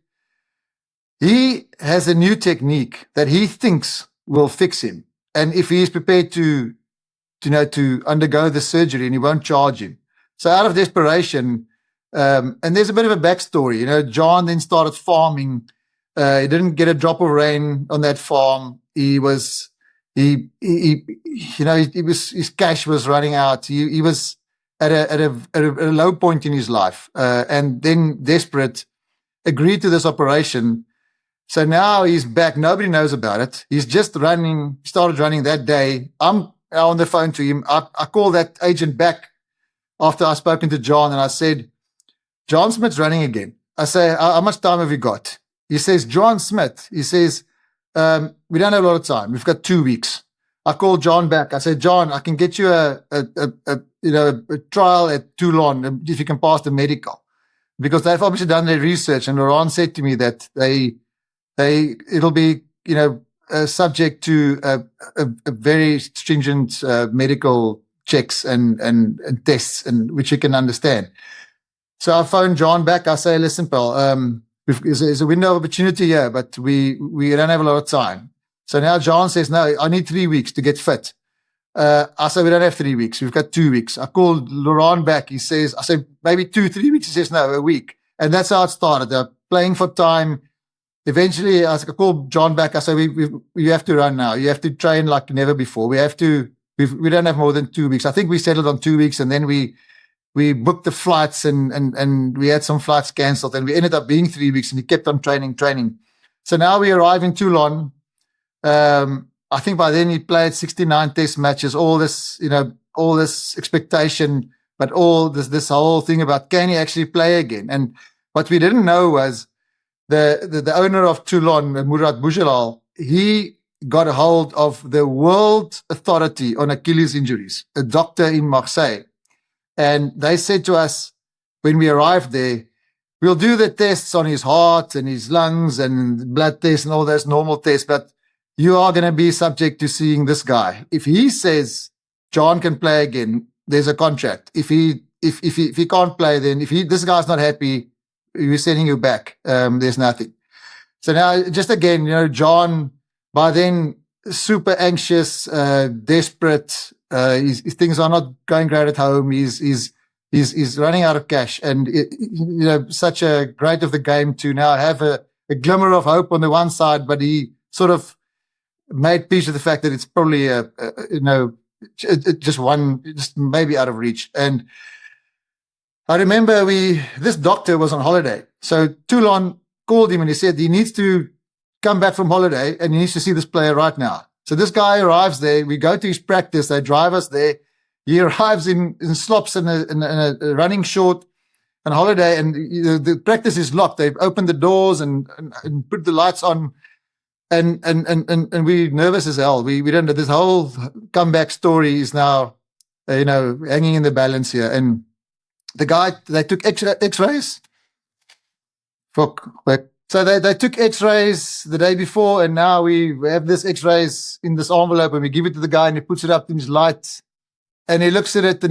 he has a new technique that he thinks will fix him. And if he is prepared to undergo the surgery, and he won't charge him. So out of desperation, and there's a bit of a backstory, John then started farming. He didn't get a drop of rain on that farm. His cash was running out. He was at a low point in his life, and then desperate, agreed to this operation. So now he's back. Nobody knows about it. He's just started running that day. I'm on the phone to him. I called that agent back after I'd spoken to John, and I said, John Smith's running again. I say, how much time have you got? He says, John Smith. He says, we don't have a lot of time. We've got 2 weeks. I called John back. I said, John, I can get you a trial at Toulon if you can pass the medical, because they've obviously done their research. And Laurent said to me that it'll be, subject to a very stringent medical checks and tests, and which you can understand. So I phoned John back. I say, listen, pal, there's a window of opportunity here, but we don't have a lot of time. So now John says, no, I need 3 weeks to get fit. I said, we don't have 3 weeks. We've got 2 weeks. I called Laurent back. I said, maybe 2-3 weeks. He says, no, a week. And that's how it started. They're playing for time. Eventually, I called John back. I said, you have to run now. You have to train like never before. We don't have more than 2 weeks. I think we settled on 2 weeks, and then we booked the flights and we had some flights cancelled, and we ended up being 3 weeks, and he kept on training. So now we arrive in Toulon. I think by then he played 69 test matches, all this expectation, but all this whole thing about can he actually play again? And what we didn't know was the owner of Toulon, Murat Boujellal, he got a hold of the world authority on Achilles injuries, a doctor in Marseille. And they said to us when we arrived there, we'll do the tests on his heart and his lungs and blood tests and all those normal tests, but you are going to be subject to seeing this guy. If he says John can play again, there's a contract. If he can't play, then this guy's not happy, we're sending you back. There's nothing. So now, just again, John, by then, super anxious, desperate. His things are not going great at home. He's running out of cash, and such a great of the game to now have a glimmer of hope on the one side, but he sort of made peace with the fact that it's probably just maybe out of reach. And I remember this doctor was on holiday. So Toulon called him and he said he needs to come back from holiday and he needs to see this player right now. So this guy arrives there. We go to his practice. They drive us there. He arrives in slops and a running short on holiday, and the practice is locked. They've opened the doors and put the lights on. And we're nervous as hell. We don't know. This whole comeback story is now, hanging in the balance here. And the guy, they took X-rays. So they took X-rays the day before, and now we have this X-rays in this envelope, and we give it to the guy, and he puts it up in his light, and he looks at it,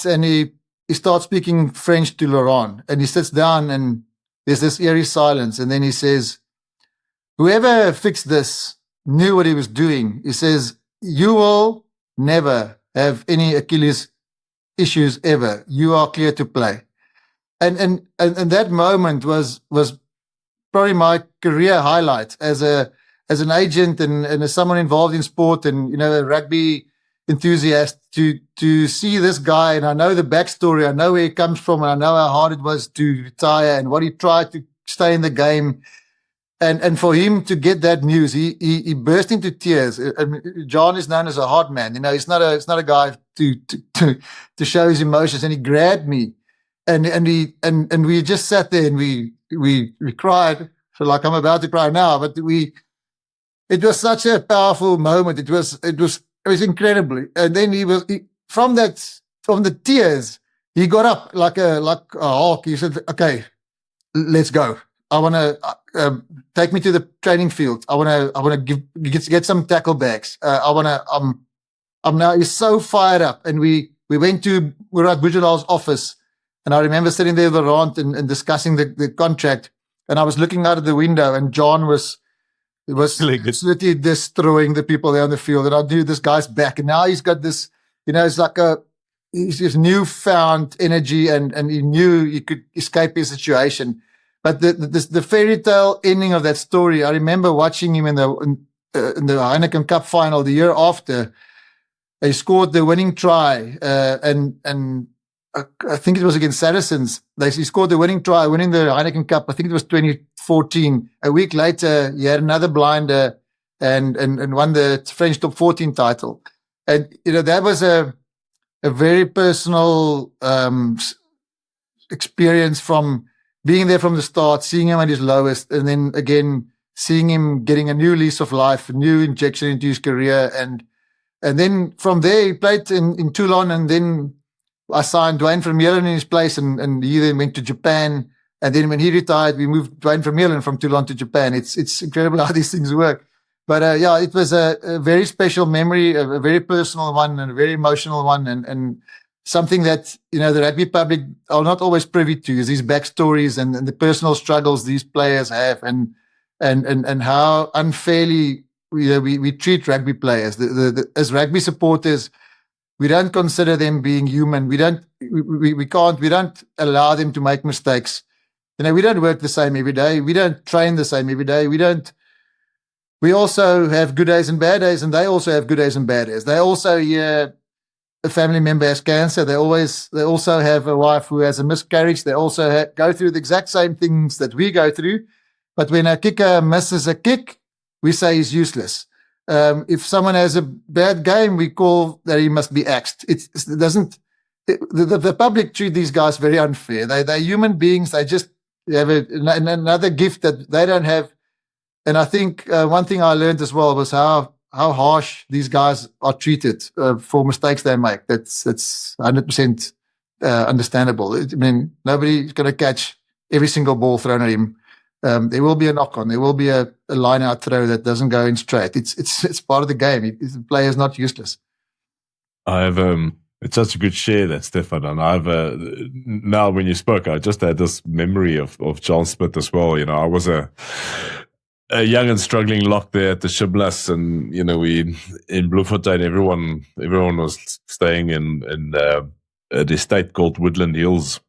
and he starts speaking French to Laurent, and he sits down, and there's this eerie silence, and then he says, whoever fixed this knew what he was doing. He says, you will never have any Achilles issues ever. You are clear to play. And that moment was probably my career highlight as an agent and as someone involved in sport and, a rugby enthusiast to see this guy. And I know the backstory. I know where he comes from, and I know how hard it was to retire and what he tried to stay in the game. And for him to get that news, he burst into tears. I mean, John is known as a hard man. He's not a guy to show his emotions. And he grabbed me, and we just sat there and we cried. So like I'm about to cry now, but it was such a powerful moment. It was incredible. And then from the tears, he got up like a hawk. He said, "Okay, let's go. I want to take me to the training field. I want to get some tackle bags. I'm now." He's so fired up, and we went to Murat Boujellaal's office, and I remember sitting there with Laurent and discussing the contract, and I was looking out of the window, and John was literally destroying the people there on the field, and I knew this guy's back, and now he's got this, it's like he's this newfound energy, and he knew he could escape his situation. But the fairy tale ending of that story, I remember watching him in the Heineken Cup final the year after. He scored the winning try, and I think it was against Saracens. He scored the winning try, winning the Heineken Cup. I think it was 2014. A week later, he had another blinder and won the French Top 14 title. And that was a very personal experience from being there from the start, seeing him at his lowest, and then again seeing him getting a new lease of life, a new injection into his career. And then from there, he played in Toulon, and then I signed Dwayne Vermeulen in his place, and he then went to Japan. And then when he retired, we moved Dwayne Vermeulen from Toulon to Japan. It's incredible how these things work. But it was a very special memory, a very personal one, and a very emotional one, and something that, the rugby public are not always privy to, is these backstories and the personal struggles these players have, and how unfairly we treat rugby players. As rugby supporters, we don't consider them being human. We don't allow them to make mistakes. We don't work the same every day. We don't train the same every day. We also have good days and bad days, and they also have good days and bad days. They also hear a family member has cancer. They also have a wife who has a miscarriage. They also go through the exact same things that we go through. But when a kicker misses a kick, we say he's useless. If someone has a bad game, we call that he must be axed. The public treat these guys very unfair. They're human beings. They just have another gift that they don't have. And I think one thing I learned as well was how harsh these guys are treated for mistakes they make. That's 100% understandable. I mean, nobody's going to catch every single ball thrown at him. There will be a knock on. There will be a line out throw that doesn't go in straight. It's part of the game. The player is not useless. I have it's such a good share that, Stefan. And I've now when you spoke, I just had this memory of John Smith as well. I was a young and struggling lock there at the Shiblas, and we in Bloemfontein, everyone was staying in the estate called Woodland Hills,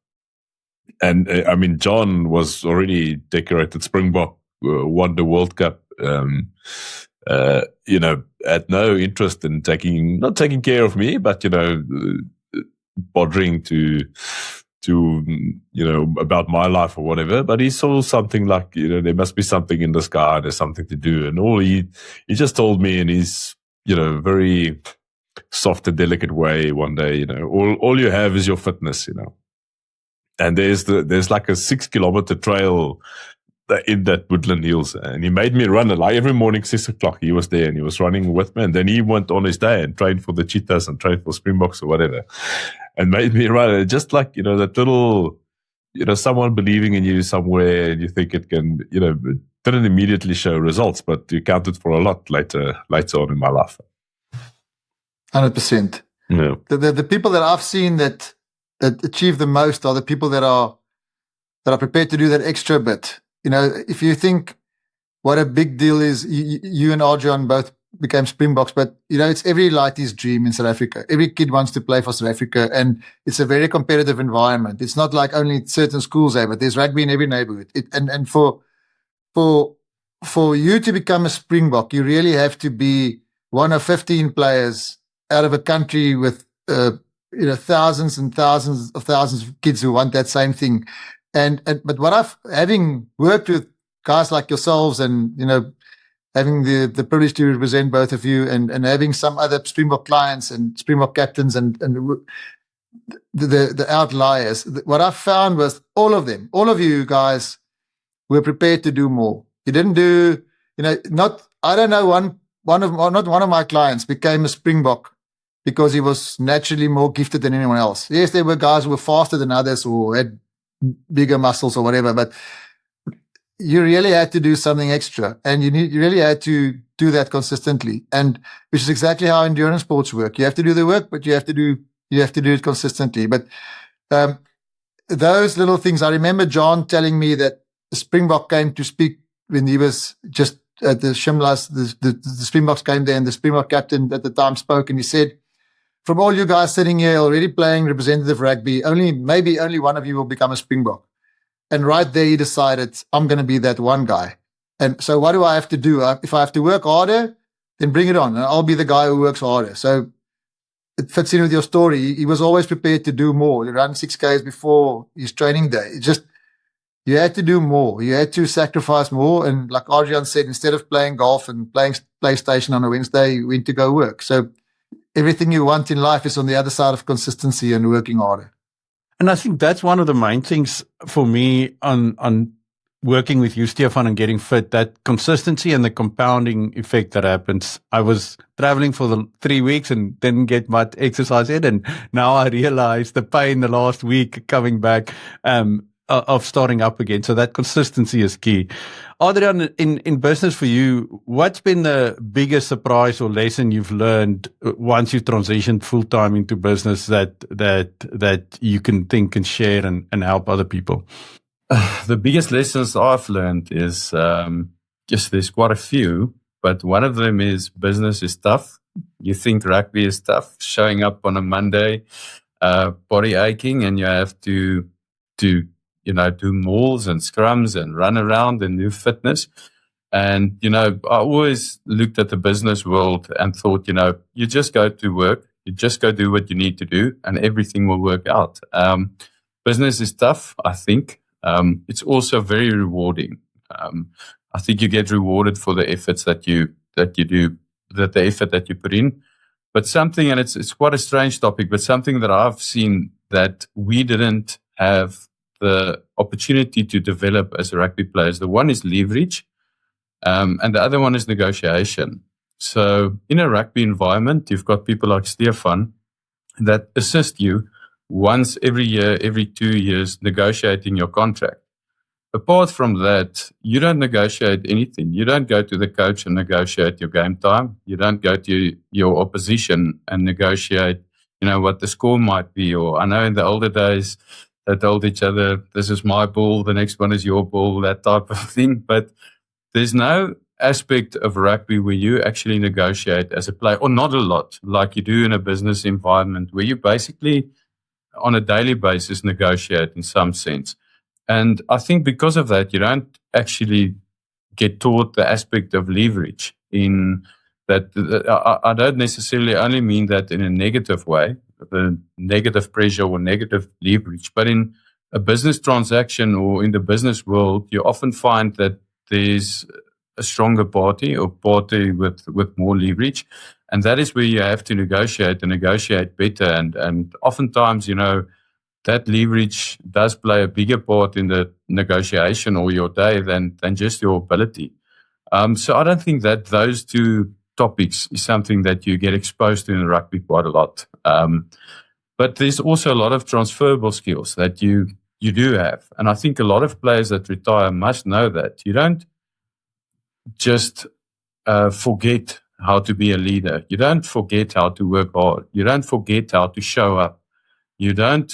and I mean John was already decorated Springbok, won the World Cup. Had no interest in not taking care of me, but bothering to about my life or whatever. But he saw something like, there must be something in this guy, there's something to do. And all he just told me in his, very soft and delicate way one day, all you have is your fitness, and there's like a 6-kilometer trail in that Woodland Hills, and he made me run it like every morning, 6 o'clock. He was there and he was running with me, and then he went on his day and trained for the Cheetahs and trained for Springboks or whatever, and made me run it. Just like, that little, someone believing in you somewhere, and you think it can, it didn't immediately show results, but you counted for a lot later on in my life. 100%. Yeah. The people that I've seen that achieve the most are the people that are prepared to do that extra bit. If you think what a big deal is, you and Adrian both became Springboks, but, it's every lighty's dream in South Africa. Every kid wants to play for South Africa, and it's a very competitive environment. It's not like only certain schools have it. There's rugby in every neighborhood. And for you to become a Springbok, you really have to be one of 15 players out of a country with, thousands and thousands of kids who want that same thing. But what having worked with guys like yourselves, and having the privilege to represent both of you, and having some other Springbok clients and Springbok captains and the outliers, what I found was all of you guys were prepared to do more. You didn't do, not one of my clients became a Springbok because he was naturally more gifted than anyone else. Yes, there were guys who were faster than others or had bigger muscles or whatever, but you really had to do something extra, and you really had to do that consistently, and which is exactly how endurance sports work. You have to do the work, but you have to do it consistently. But those little things, I remember John telling me that the Springbok came to speak when he was just at the Shimlas. The Springboks came there, and the Springbok captain at the time spoke, and he said, "From all you guys sitting here already playing representative rugby, maybe only one of you will become a Springbok." And right there, he decided, I'm going to be that one guy. And so what do I have to do? If I have to work harder, then bring it on. And I'll be the guy who works harder. So it fits in with your story. He was always prepared to do more. He ran 6Ks before his training day. You had to do more. You had to sacrifice more. And like Adrian said, instead of playing golf and playing PlayStation on a Wednesday, you went to go work. So everything you want in life is on the other side of consistency and working harder. And I think that's one of the main things for me on working with you, Stefan, and getting fit, that consistency and the compounding effect that happens. I was traveling for the 3 weeks and didn't get much exercise in. And now I realize the pain the last week coming back, of starting up again. So that consistency is key. Adrian, in business for you, what's been the biggest surprise or lesson you've learned once you've transitioned full time into business that you can think and share and help other people? The biggest lessons I've learned is just there's quite a few, but one of them is business is tough. You think rugby is tough, showing up on a Monday, body aching, and you have to do mauls and scrums and run around and do fitness. And, I always looked at the business world and thought, you just go to work, you just go do what you need to do, and everything will work out. Business is tough, I think. It's also very rewarding. I think you get rewarded for the efforts that you do, the effort that you put in. But something, and it's quite a strange topic, but something that I've seen that we didn't have the opportunity to develop as rugby players. The one is leverage, and the other one is negotiation. So in a rugby environment, you've got people like Stefan that assist you once every year, every 2 years, negotiating your contract. Apart from that, you don't negotiate anything. You don't go to the coach and negotiate your game time. You don't go to your opposition and negotiate, what the score might be. Or I know in the older days, they told each other, this is my ball, the next one is your ball, that type of thing. But there's no aspect of rugby where you actually negotiate as a player, or not a lot, like you do in a business environment, where you basically on a daily basis negotiate in some sense. And I think because of that, you don't actually get taught the aspect of leverage in that. I don't necessarily only mean that in a negative way, the negative pressure or negative leverage, but in a business transaction or in the business world, you often find that there's a stronger party or party with more leverage. And that is where you have to negotiate and negotiate better. And oftentimes, that leverage does play a bigger part in the negotiation or your day than just your ability. So I don't think that those two topics is something that you get exposed to in rugby quite a lot. But there's also a lot of transferable skills that you do have. And I think a lot of players that retire must know that. You don't just forget how to be a leader. You don't forget how to work hard. You don't forget how to show up. You don't,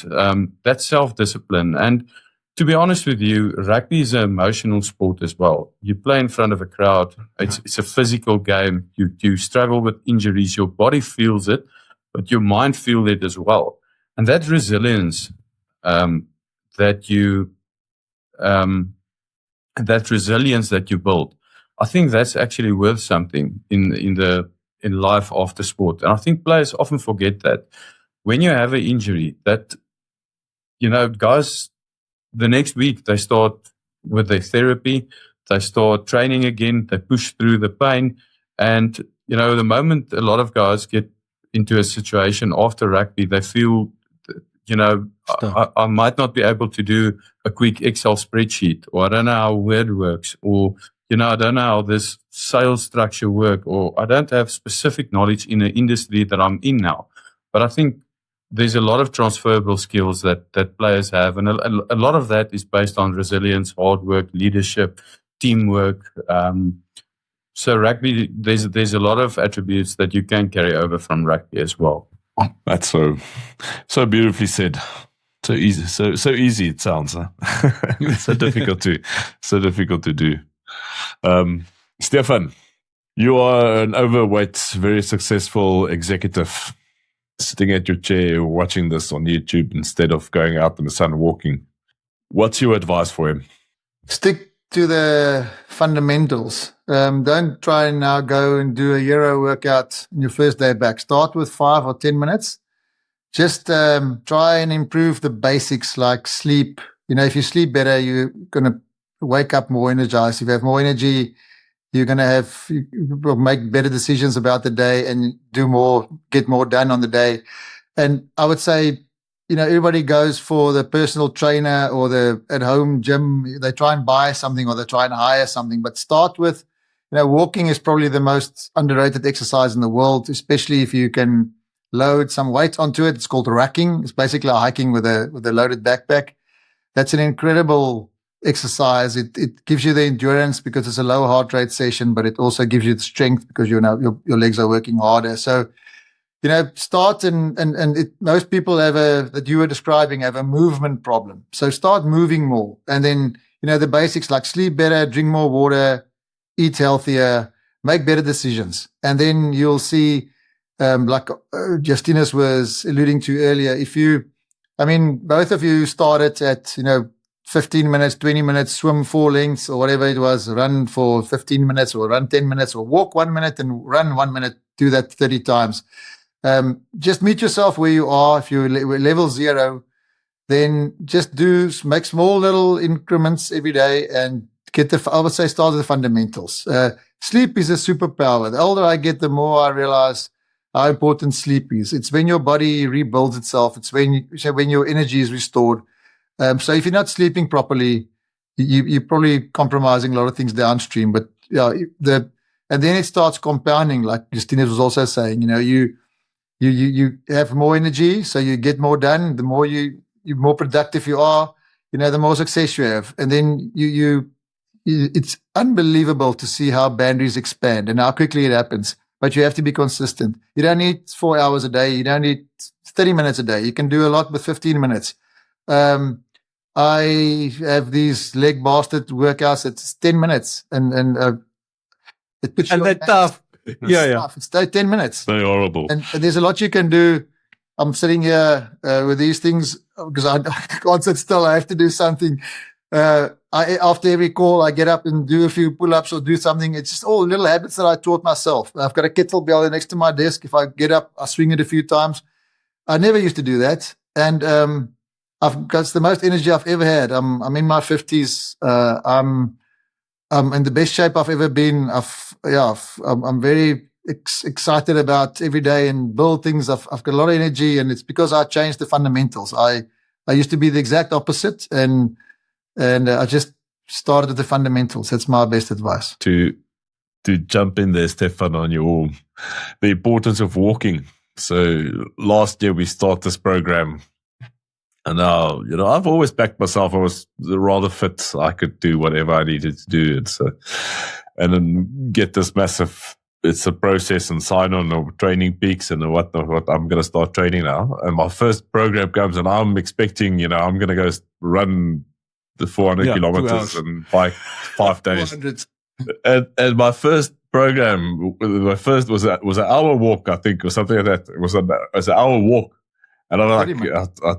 that's self-discipline. And to be honest with you, rugby is an emotional sport as well. You play in front of a crowd. It's a physical game. You struggle with injuries. Your body feels it, but your mind feels it as well. And that resilience that you build, I think that's actually worth something in life after sport. And I think players often forget that. When you have an injury, that, guys, the next week they start with their therapy, they start training again, they push through the pain. And, the moment a lot of guys get into a situation after rugby, they feel, I might not be able to do a quick Excel spreadsheet, or I don't know how Word works, or, I don't know how this sales structure works, or I don't have specific knowledge in the industry that I'm in now. But I think there's a lot of transferable skills that players have. And a lot of that is based on resilience, hard work, leadership, teamwork. So rugby, there's a lot of attributes that you can carry over from rugby as well. That's so beautifully said. So easy, so easy it sounds. Huh? so difficult to do. Stefan, you are an overweight, very successful executive, sitting at your chair watching this on YouTube instead of going out in the sun walking. What's your advice for him? Stick to the fundamentals. Don't try and now go and do a Euro workout on your first day back. Start with 5 or 10 minutes. Just try and improve the basics like sleep. If you sleep better, you're going to wake up more energized. If you have more energy, you're going to make better decisions about the day and get more done on the day. And I would say everybody goes for the personal trainer or the at-home gym. They try and buy something or they try and hire something. But start with, walking is probably the most underrated exercise in the world, especially if you can load some weight onto it. It's called racking. It's basically hiking with a loaded backpack. That's an incredible exercise. It gives you the endurance because it's a low heart rate session, but it also gives you the strength because your legs are working harder. So, start and most people that you were describing have a movement problem. So start moving more. And then, the basics like sleep better, drink more water, eat healthier, make better decisions. And then you'll see, like Justinus was alluding to earlier, both of you started at, 15 minutes, 20 minutes, swim 4 lengths or whatever it was, run for 15 minutes or run 10 minutes or walk 1 minute and run 1 minute, do that 30 times. Just meet yourself where you are. If you're level 0, then just make small little increments every day and I would say start with the fundamentals. Sleep is a superpower. The older I get, the more I realize how important sleep is. It's when your body rebuilds itself. It's when your energy is restored. So if you're not sleeping properly, you're probably compromising a lot of things downstream. But and then it starts compounding, like Justinus was also saying. You have more energy, so you get more done. The more you're more productive you are, the more success you have. And then it's unbelievable to see how boundaries expand and how quickly it happens. But you have to be consistent. You don't need 4 hours a day. You don't need 30 minutes a day. You can do a lot with 15 minutes. I have these leg bastard workouts. It's 10 minutes, and it puts And you they're tough. Yeah. It's 10 minutes. They're horrible. And there's a lot you can do. I'm sitting here with these things because I can't sit still. I have to do something. After every call, I get up and do a few pull-ups or do something. It's just all little habits that I taught myself. I've got a kettlebell next to my desk. If I get up, I swing it a few times. I never used to do that. And I've got the most energy I've ever had. I'm in my 50s. I'm in the best shape I've ever been. I'm very excited about every day and build things. I've got a lot of energy, and it's because I changed the fundamentals. I used to be the exact opposite, and I just started with the fundamentals. That's my best advice. To jump in there, Stefan, on the importance of walking. So last year we started this program. And now, I've always backed myself. I was rather fit. I could do whatever I needed to do. And then get this massive, it's a process and sign on of training peaks and what I'm going to start training now. And my first program comes and I'm expecting, I'm going to go run the 400 kilometers and bike 5 days. And my first program, was an hour walk, I think, or something like that. It was an hour walk. And I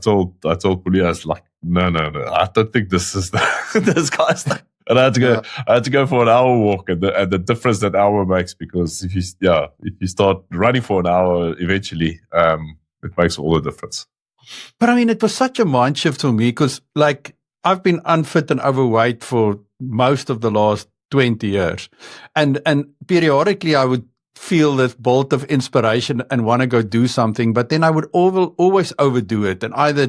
told Puli, I was like, no, I don't think this is this guy's. And I had to go for an hour walk, and the difference that hour makes, because if you start running for an hour, eventually, it makes all the difference. But it was such a mind shift for me because, I've been unfit and overweight for most of the last 20 years, and periodically I would feel this bolt of inspiration and want to go do something, but then I would always overdo it and either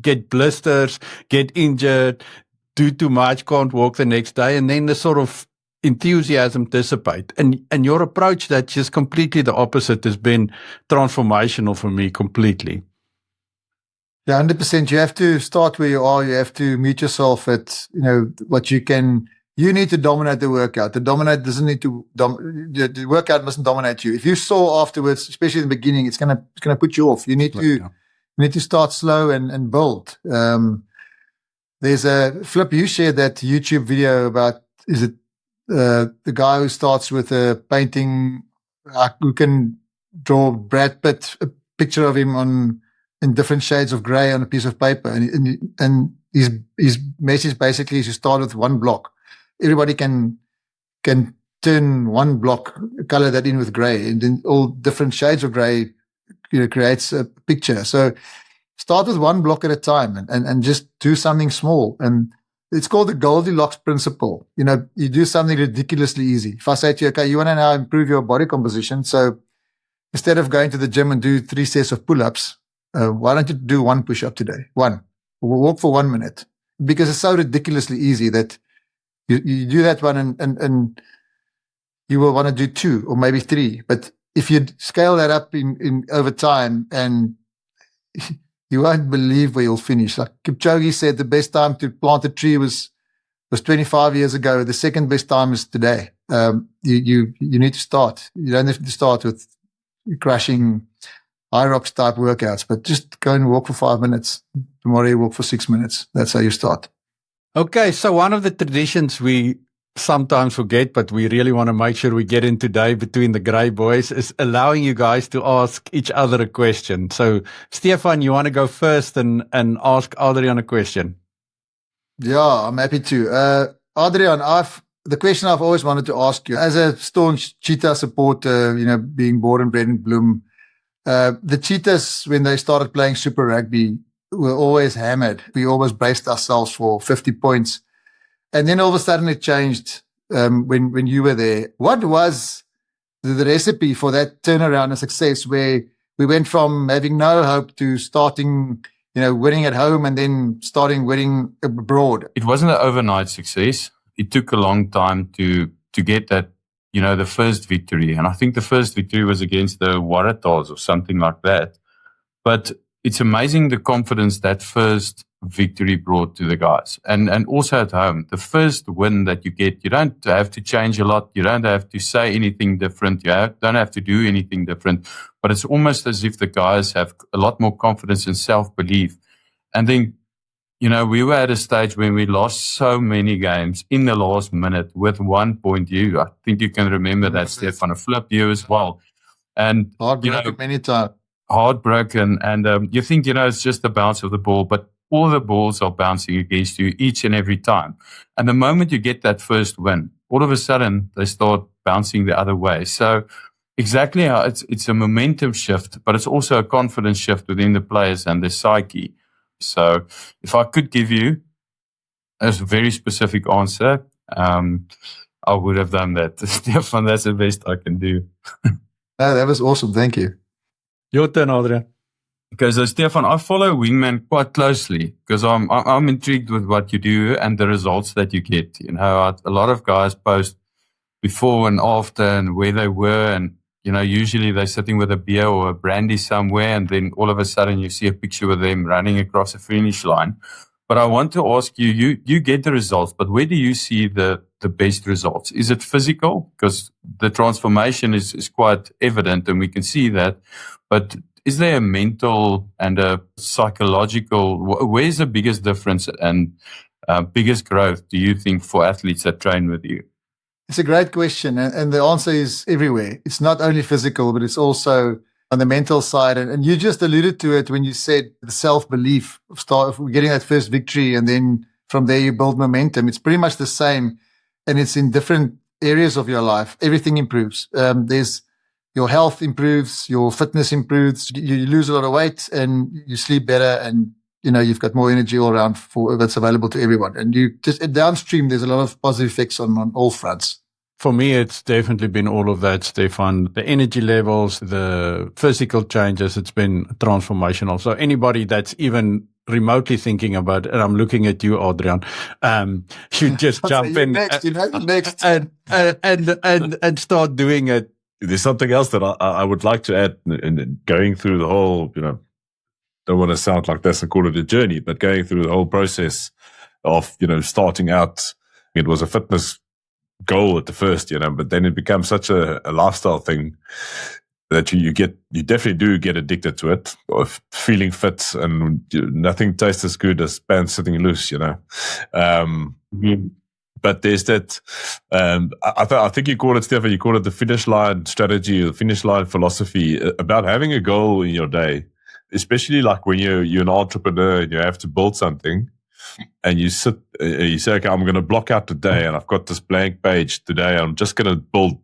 get blisters, get injured, do too much, can't walk the next day, and then the sort of enthusiasm dissipate. And your approach, that's just completely the opposite, has been transformational for me completely. Yeah, 100%. You have to start where you are. You have to meet yourself at, what you can. You need to dominate the workout. The workout mustn't dominate you. If you saw afterwards, especially in the beginning, it's gonna put you off. You need to start slow and build. There's a Flip. You shared that YouTube video about, is it the guy who starts with a painting, who can draw Brad Pitt, a picture of him in different shades of grey on a piece of paper, and his message basically is you start with one block. Everybody can turn one block, color that in with gray, and then all different shades of gray, creates a picture. So start with one block at a time and just do something small. And it's called the Goldilocks principle. You do something ridiculously easy. If I say to you, okay, you want to now improve your body composition, so instead of going to the gym and do 3 sets of pull-ups, Why don't you do one push-up today? One. Walk for 1 minute. Because it's so ridiculously easy that you do that one and you will want to do 2 or maybe 3. But if you scale that up in over time, and you won't believe where you'll finish. Like Kipchoge said, the best time to plant a tree was 25 years ago. The second best time is today. You need to start. You don't have to start with crashing IROX type workouts, but just go and walk for 5 minutes. Tomorrow you walk for 6 minutes. That's how you start. Okay, so one of the traditions we sometimes forget, but we really want to make sure we get in today between the Grey Boys, is allowing you guys to ask each other a question. So, Stefan, you want to go first and ask Adrian a question? Yeah, I'm happy to. Adrian, the question I've always wanted to ask you, as a staunch Cheetah supporter, being born and bred in Bloem, the Cheetahs, when they started playing Super Rugby, were always hammered. We always braced ourselves for 50 points. And then all of a sudden it changed when you were there. What was the recipe for that turnaround and success where we went from having no hope to starting, winning at home and then starting winning abroad? It wasn't an overnight success. It took a long time to get that, the first victory. And I think the first victory was against the Waratahs or something like that. But it's amazing the confidence that first victory brought to the guys. And also at home, the first win that you get, you don't have to change a lot. You don't have to say anything different. You don't have to do anything different. But it's almost as if the guys have a lot more confidence and self-belief. And then, we were at a stage when we lost so many games in the last minute with 1 point. I think you can remember that, Stefan, a flip you as well. And heartbroken many times. Heartbroken. And you think, it's just the bounce of the ball, but all the balls are bouncing against you each and every time. And the moment you get that first win, all of a sudden they start bouncing the other way. So exactly how it's a momentum shift, but it's also a confidence shift within the players and the psyche. So if I could give you a very specific answer, I would have done that. Stefan, that's the best I can do. That was awesome. Thank you. Your turn, Adrian. Because Stefan, I follow Wingman quite closely because I'm intrigued with what you do and the results that you get. A lot of guys post before and after and where they were, and usually they're sitting with a beer or a brandy somewhere, and then all of a sudden you see a picture with them running across a finish line. But I want to ask you, you get the results, but where do you see the best results? Is it physical? Because the transformation is quite evident and we can see that, but is there a mental and a psychological, where's the biggest difference and biggest growth, do you think, for athletes that train with you? It's a great question. And the answer is everywhere. It's not only physical, but it's also on the mental side. And you just alluded to it when you said the self-belief of getting that first victory. And then from there you build momentum. It's pretty much the same. And it's in different areas of your life. Everything improves. Your health improves, your fitness improves, you lose a lot of weight and you sleep better, and you've got more energy all around that's available to everyone. And you just downstream, there's a lot of positive effects on all fronts. For me, it's definitely been all of that, Stefan. The energy levels, the physical changes, it's been transformational. So anybody that's even remotely thinking about it, and I'm looking at you, Adrian, should just jump in next. And start doing it. There's something else that I would like to add in going through the whole, don't want to sound like this and call it a journey, but going through the whole process of, starting out, it was a fitness goal at the first, but then it becomes such a lifestyle thing that you definitely do get addicted to it, of feeling fit, and nothing tastes as good as pants sitting loose, But there's that, I think you call it, Stefan, you call it the finish line strategy, or the finish line philosophy, about having a goal in your day, especially like when you're an entrepreneur and you have to build something and you say, okay, I'm going to block out the day and I've got this blank page today. I'm just going to build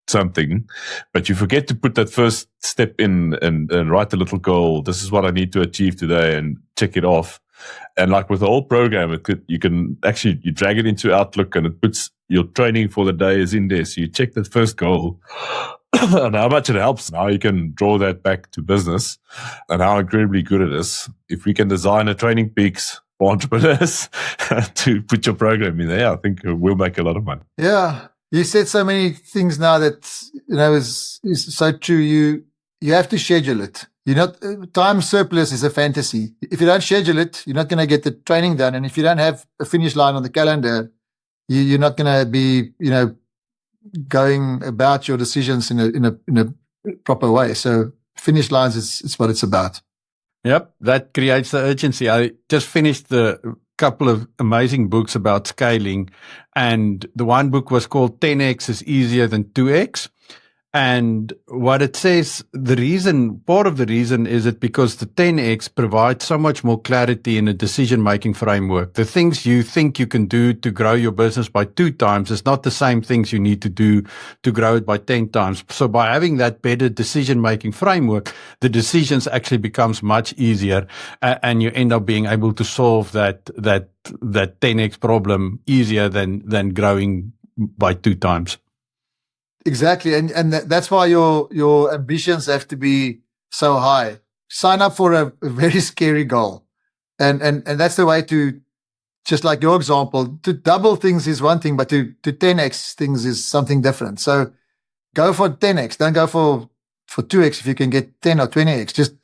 something, but you forget to put that first step in and write a little goal. This is what I need to achieve today, and check it off. And like with the whole program, you can actually, you drag it into Outlook and it puts your training for the day is in there. So you check that first goal and how much it helps and how you can draw that back to business and how incredibly good it is. If we can design a Training Peaks for entrepreneurs to put your program in there, I think we'll make a lot of money. Yeah. You said so many things now that, is so true. You have to schedule it. Time surplus is a fantasy. If you don't schedule it, you're not going to get the training done. And if you don't have a finish line on the calendar, you're not going to be, going about your decisions in a proper way. So finish lines is what it's about. Yep, that creates the urgency. I just finished a couple of amazing books about scaling, and the one book was called 10x is easier than 2x. And what it says, part of the reason is that because the 10x provides so much more clarity in a decision-making framework. The things you think you can do to grow your business by 2 times is not the same things you need to do to grow it by 10 times. So by having that better decision-making framework, the decisions actually becomes much easier, and you end up being able to solve that 10x problem easier than growing by 2 times. Exactly. And that's why your ambitions have to be so high. Sign up for a very scary goal. And that's the way to, just like your example, to double things is one thing, but to 10x things is something different. So go for 10x. Don't go for 2x if you can get 10 or 20x. Just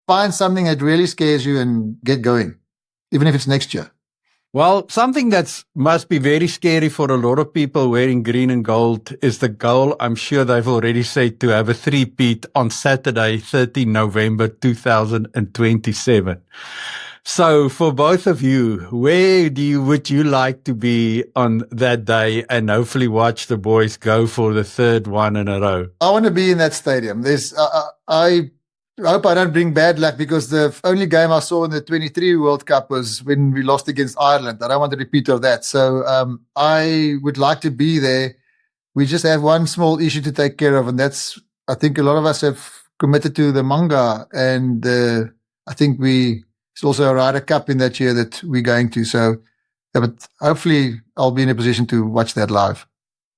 find something that really scares you and get going, even if it's next year. Well, something that must be very scary for a lot of people wearing green and gold is the goal, I'm sure they've already said, to have a 3-peat on Saturday, 13 November 2027. So for both of you, where would you like to be on that day and hopefully watch the boys go for the 3rd one in a row? I want to be in that stadium. I hope I don't bring bad luck, because the only game I saw in the 23 World Cup was when we lost against Ireland. I don't want a repeat of that. So I would like to be there. We just have one small issue to take care of, and that's, I think a lot of us have committed to the manga, and I think it's also a Ryder Cup in that year that we're going to. So, yeah, but hopefully I'll be in a position to watch that live.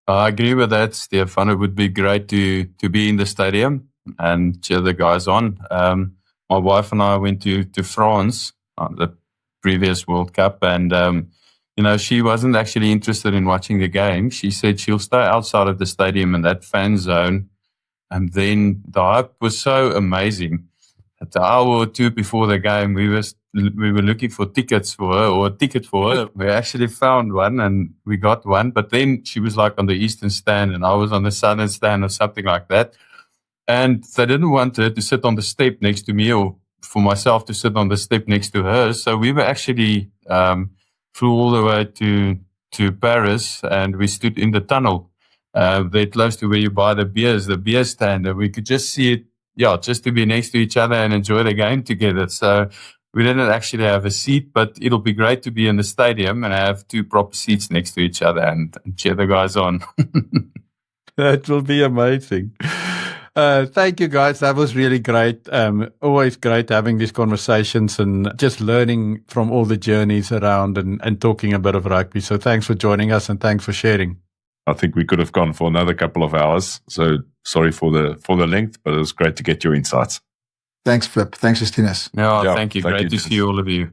I agree with that, Stefan. It would be great to be in the stadium and cheer the guys on. My wife and I went to France on the previous World Cup, and she wasn't actually interested in watching the game. She said she'll stay outside of the stadium in that fan zone. And then the hype was so amazing. At the hour or 2 before the game, we were looking for tickets for her, or a ticket for her. We actually found one, and we got one. But then she was like on the eastern stand, and I was on the southern stand, or something like that. And they didn't want her to sit on the step next to me, or for myself to sit on the step next to her. So we were actually flew all the way to Paris, and we stood in the tunnel. They're close to where you buy the beer stand, and we could just see it, just to be next to each other and enjoy the game together. So we didn't actually have a seat, but it'll be great to be in the stadium and have 2 proper seats next to each other and cheer the guys on. That will be amazing. Thank you, guys. That was really great. Always great having these conversations and just learning from all the journeys around and talking a bit of rugby. So thanks for joining us, and thanks for sharing. I think we could have gone for another couple of hours. So sorry for the length, but it was great to get your insights. Thanks, Flip. Thanks, Justinas. Thank you. Great to see all of you.